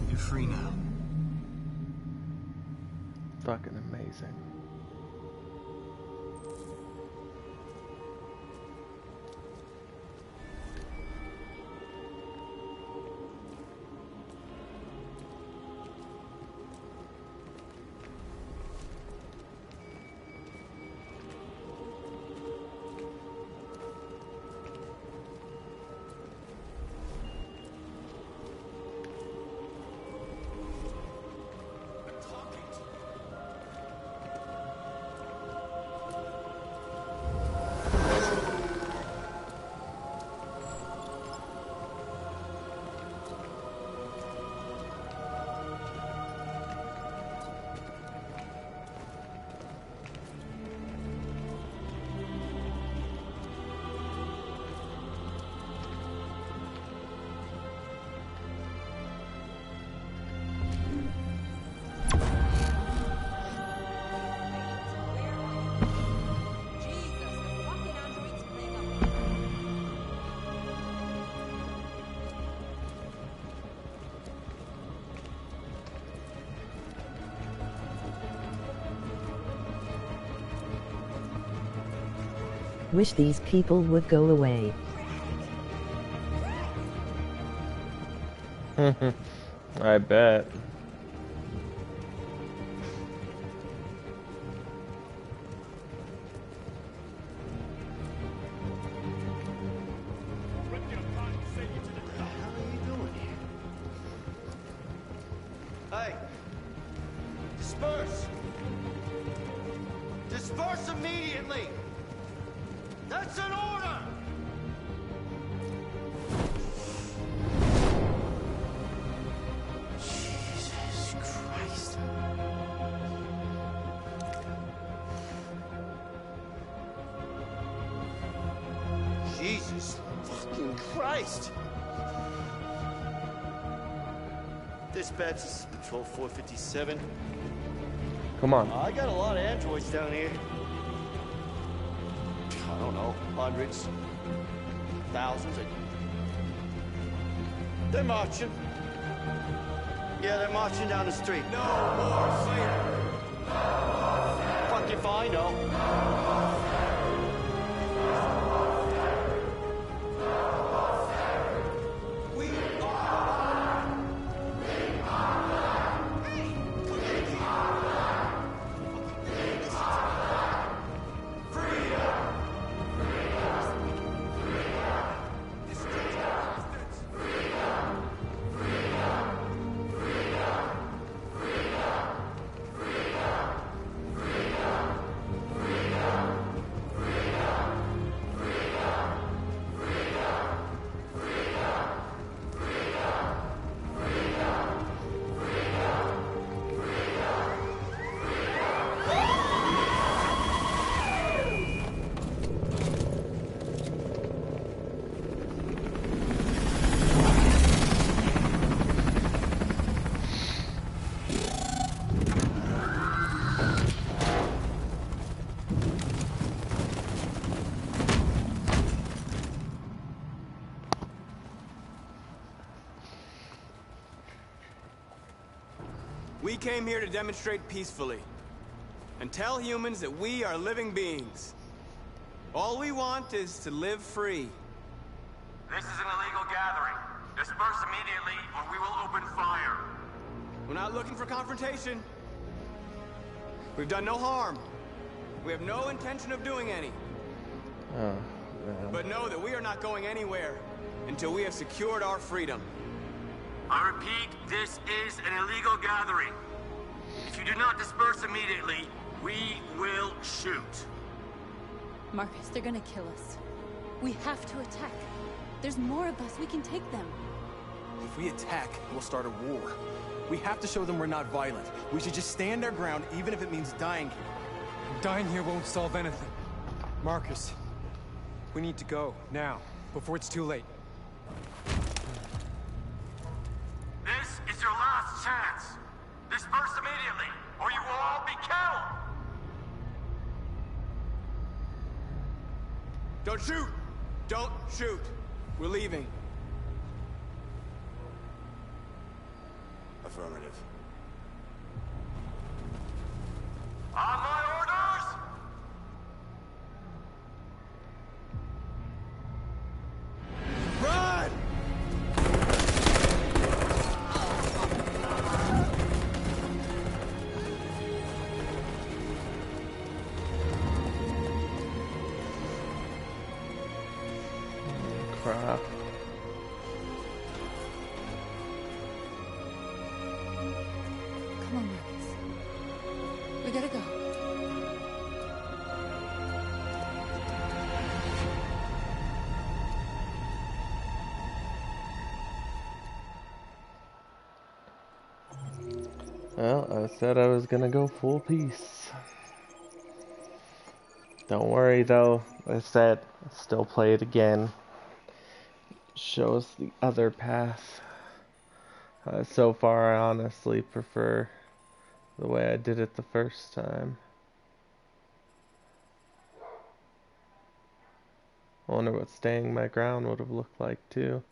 You're free now. Fucking amazing. Wish these people would go away. I bet. Hey! Disperse! Disperse immediately! That's an order! Jesus Christ. Jesus fucking Christ! Dispatch, this is Patrol 457. Come on. I got a lot of androids down here. I don't know, hundreds, thousands. They're marching. Yeah, they're marching down the street. No more slavery. Fuck if I know. We came here to demonstrate peacefully and tell humans that we are living beings. All we want is to live free. This is an illegal gathering. Disperse immediately or we will open fire. We're not looking for confrontation. We've done no harm. We have no intention of doing any. Oh, man. But know that we are not going anywhere until we have secured our freedom. I repeat, this is an illegal gathering. If you do not disperse immediately, we will shoot. Marcus, they're gonna kill us. We have to attack. There's more of us. We can take them. If we attack, we'll start a war. We have to show them we're not violent. We should just stand our ground, even if it means dying here. Dying here won't solve anything. Marcus, we need to go, now, before it's too late. This is your last chance. Disperse immediately, or you will all be killed. Don't shoot! Don't shoot! We're leaving. Affirmative. On my orders! Run! Crap. Come on, Marcus. We gotta go. Well, I said I was gonna go full piece. Don't worry though, I said I'll still play it again. Show us the other path. So far I honestly prefer the way I did it the first time. I wonder what staying my ground would have looked like too.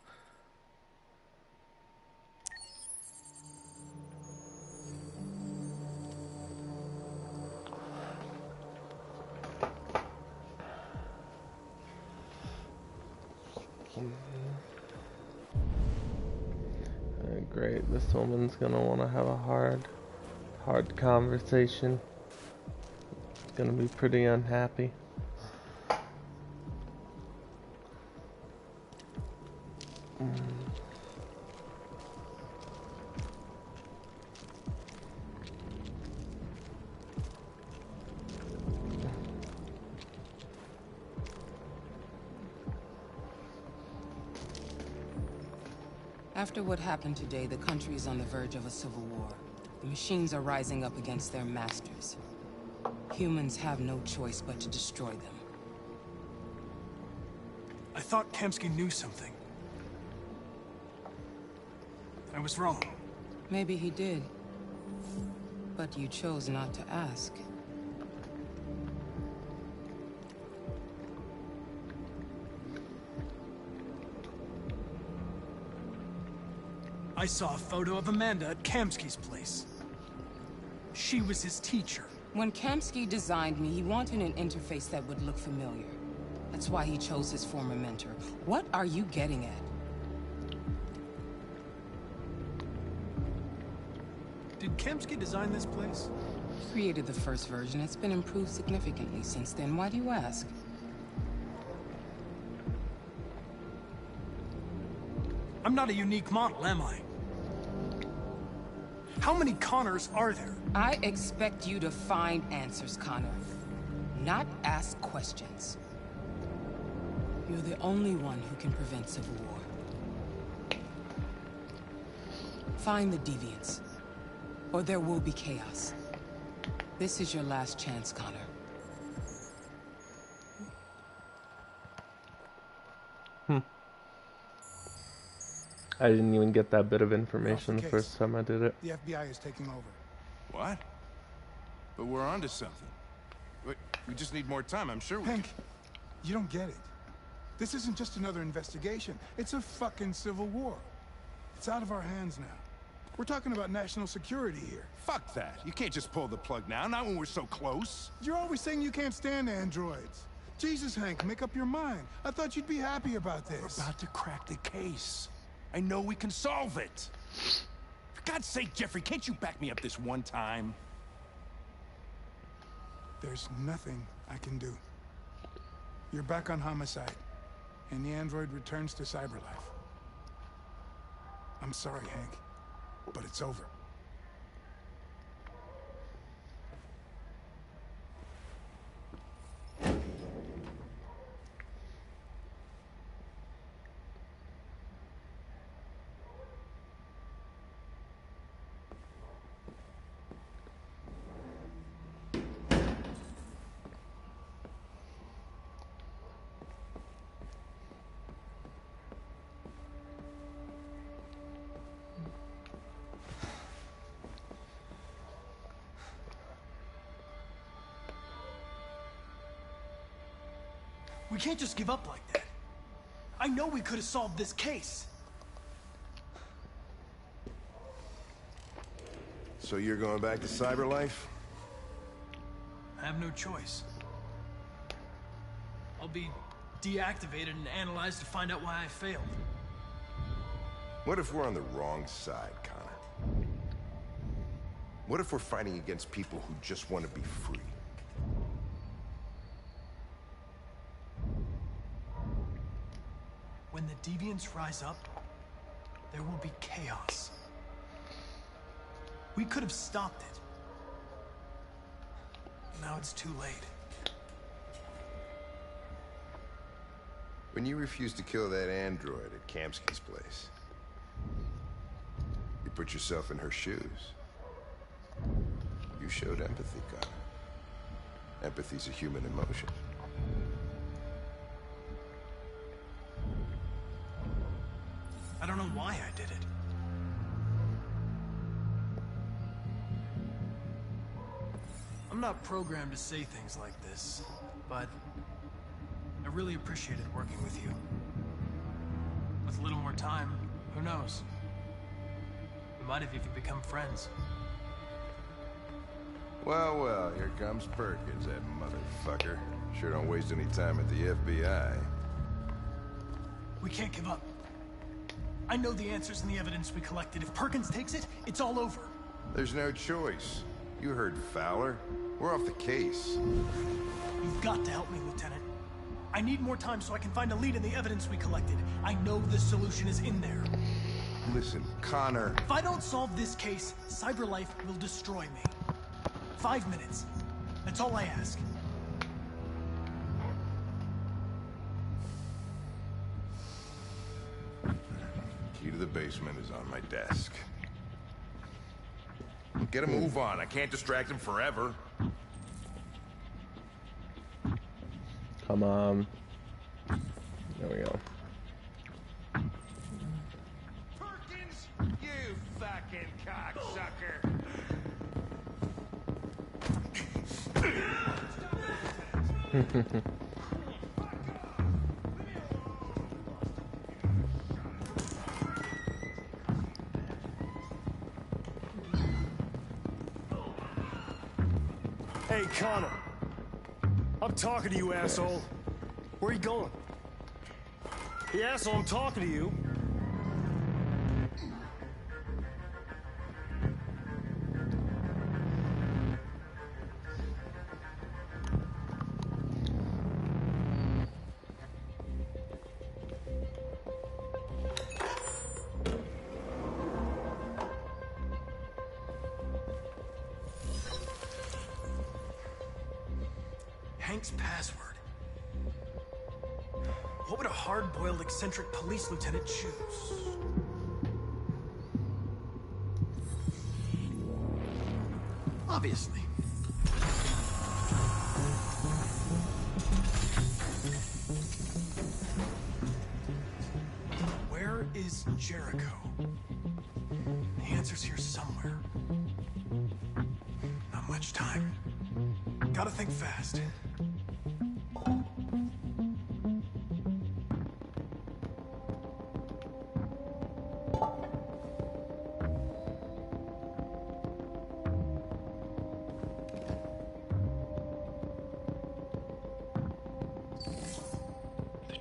Great, this woman's gonna want to have a hard conversation. Gonna be pretty unhappy. After what happened today, the country is on the verge of a civil war. The machines are rising up against their masters. Humans have no choice but to destroy them. I thought Kamsky knew something. I was wrong. Maybe he did. But you chose not to ask. I saw a photo of Amanda at Kamsky's place. She was his teacher. When Kamsky designed me, he wanted an interface that would look familiar. That's why he chose his former mentor. What are you getting at? Did Kamsky design this place? He created the first version. It's been improved significantly since then. Why do you ask? I'm not a unique model, am I? How many Connors are there? I expect you to find answers, Connor. Not ask questions. You're the only one who can prevent civil war. Find the deviants, or there will be chaos. This is your last chance, Connor. I didn't even get that bit of information the first time I did it. The FBI is taking over. What? But we're onto something. We just need more time, I'm sure we Hank, you don't get it. This isn't just another investigation. It's a fucking civil war. It's out of our hands now. We're talking about national security here. Fuck that. You can't just pull the plug now, not when we're so close. You're always saying you can't stand androids. Jesus, Hank, make up your mind. I thought you'd be happy about this. We're about to crack the case. I know we can solve it. For God's sake, Jeffrey, can't you back me up this one time? There's nothing I can do. You're back on homicide, and the android returns to cyberlife. I'm sorry, Hank, but it's over. We can't just give up like that. I know we could have solved this case. So you're going back to cyberlife? I have no choice. I'll be deactivated and analyzed to find out why I failed. What if we're on the wrong side, Connor? What if we're fighting against people who just want to be free? When the deviants rise up, there will be chaos. We could have stopped it. Now it's too late. When you refused to kill that android at Kamsky's place, you put yourself in her shoes. You showed empathy, Connor. Empathy's a human emotion. I don't know why I did it. I'm not programmed to say things like this, but I really appreciated working with you. With a little more time, who knows? We might have even become friends. Well, well, here comes Perkins, that motherfucker. Sure don't waste any time at the FBI. We can't give up. I know the answers and the evidence we collected. If Perkins takes it, it's all over. There's no choice. You heard Fowler. We're off the case. You've got to help me, Lieutenant. I need more time so I can find a lead in the evidence we collected. I know the solution is in there. Listen, Connor... If I don't solve this case, CyberLife will destroy me. 5 minutes. That's all I ask. Key to the basement is on my desk. Get a move on. I can't distract him forever. Come on. There we go. Perkins, you fucking cocksucker. Hey, Connor. I'm talking to you, asshole. Where are you going? Hey, asshole, I'm talking to you. Hank's password. What would a hard-boiled, eccentric police lieutenant choose? Obviously. Where is Jericho? The answer's here somewhere. Not much time. Gotta think fast.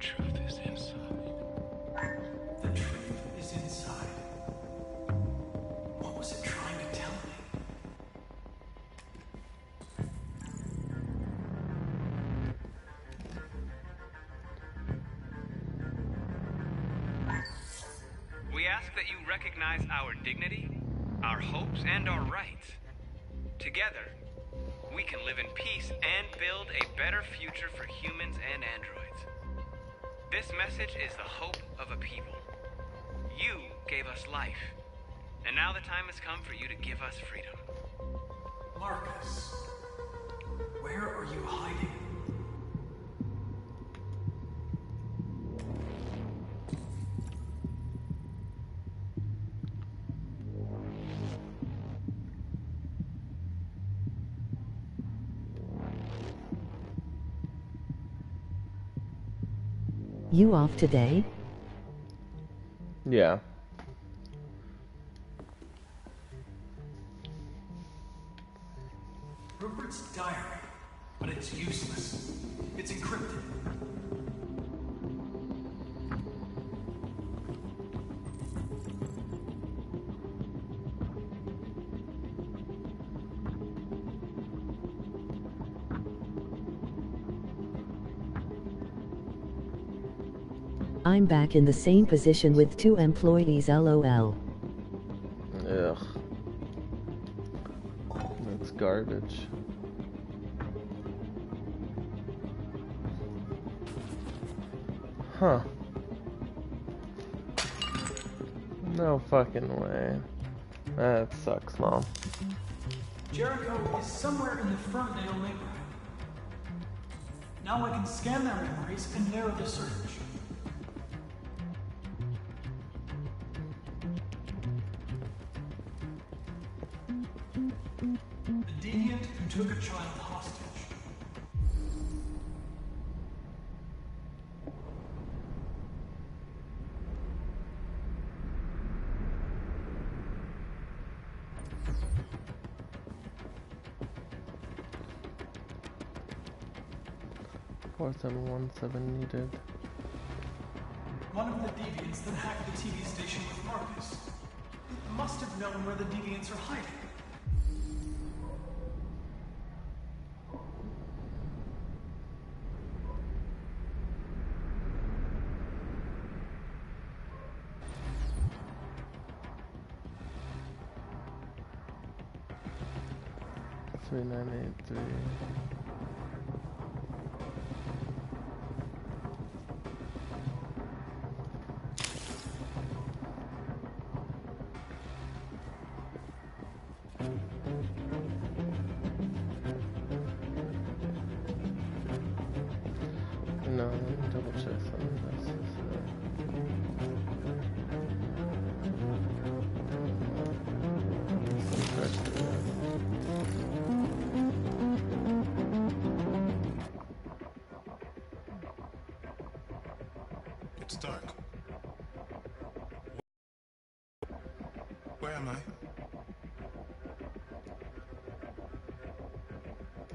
truth is inside. The truth is inside. What was it trying to tell me? We ask that you recognize our dignity, our hopes, and our rights. Together, we can live in peace and build a better future for humans and androids. This message is the hope of a people. You gave us life, and now the time has come for you to give us freedom. Marcus, where are you hiding? You off today? Yeah. Rupert's diary, but it's useless. It's encrypted. I'm back in the same position with 2 employees, lol. Ugh. That's garbage. Huh. No fucking way. That sucks, Mom. Jericho is somewhere in the Ferndale neighborhood. Now I can scan their memories and narrow the search. The deviant who took a child hostage. Four 717 needed. One of the deviants that hacked the TV station with Marcus. It must have known where the deviants are hiding. Three 983. No, let me double check something. It's dark. Where am I?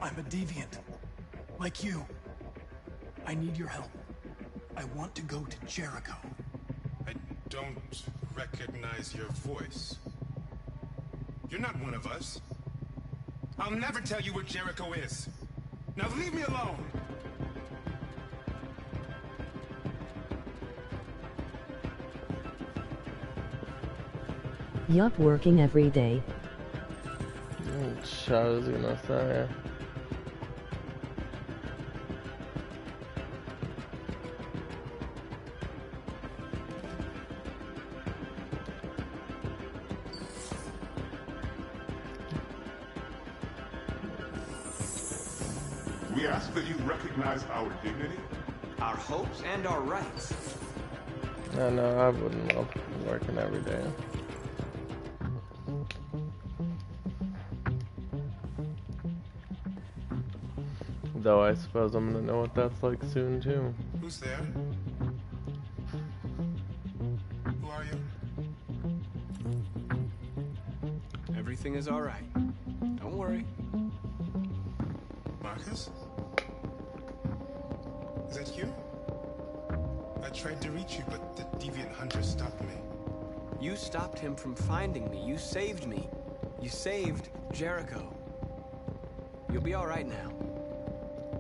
I'm a deviant. Like you. I need your help. I want to go to Jericho. I don't recognize your voice. You're not one of us. I'll never tell you where Jericho is. Now leave me alone! Yup, working every day. I was gonna say. We ask that you recognize our dignity, our hopes, and our rights. No, I wouldn't love working every day. Though I suppose I'm gonna know what that's like soon too. Who's there? Who are you? Everything is all right. Don't worry. Marcus? Is that you? I tried to reach you, but the deviant hunter stopped me. You stopped him from finding me. You saved me. You saved Jericho. You'll be all right now.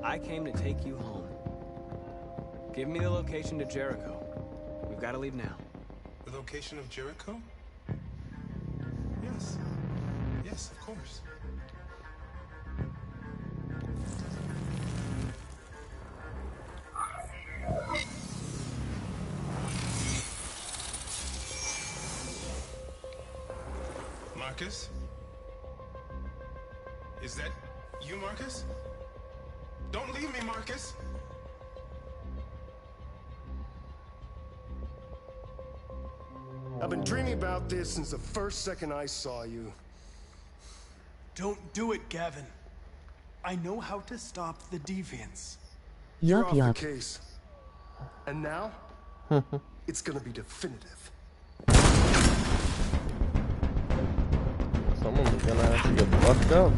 I came to take you home. Give me the location to Jericho. We've got to leave now. The location of Jericho? Yes. Yes, of course. Marcus? Is that you, Marcus? Don't leave me, Marcus! I've been dreaming about this since the first second I saw you. Don't do it, Gavin. I know how to stop the deviants. You're Yup, off yup. the case. And now, it's gonna be definitive. Someone's gonna have to get fucked up.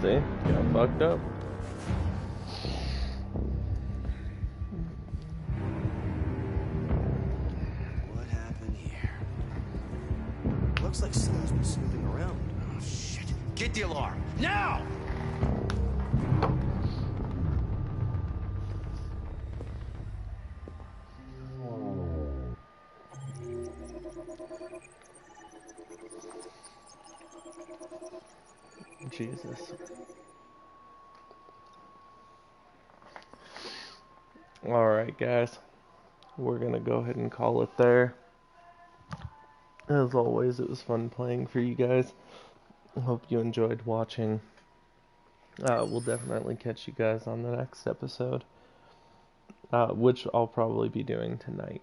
See? Got fucked up. What happened here? Looks like someone's been snooping around. Oh, shit. Get the alarm. Now! Jesus. Alright, guys. We're gonna go ahead and call it there. As always, it was fun playing for you guys. I hope you enjoyed watching. We'll definitely catch you guys on the next episode, which I'll probably be doing tonight.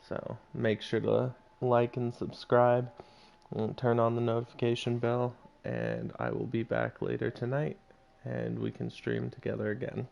So make sure to like and subscribe, and turn on the notification bell, and I will be back later tonight, and we can stream together again.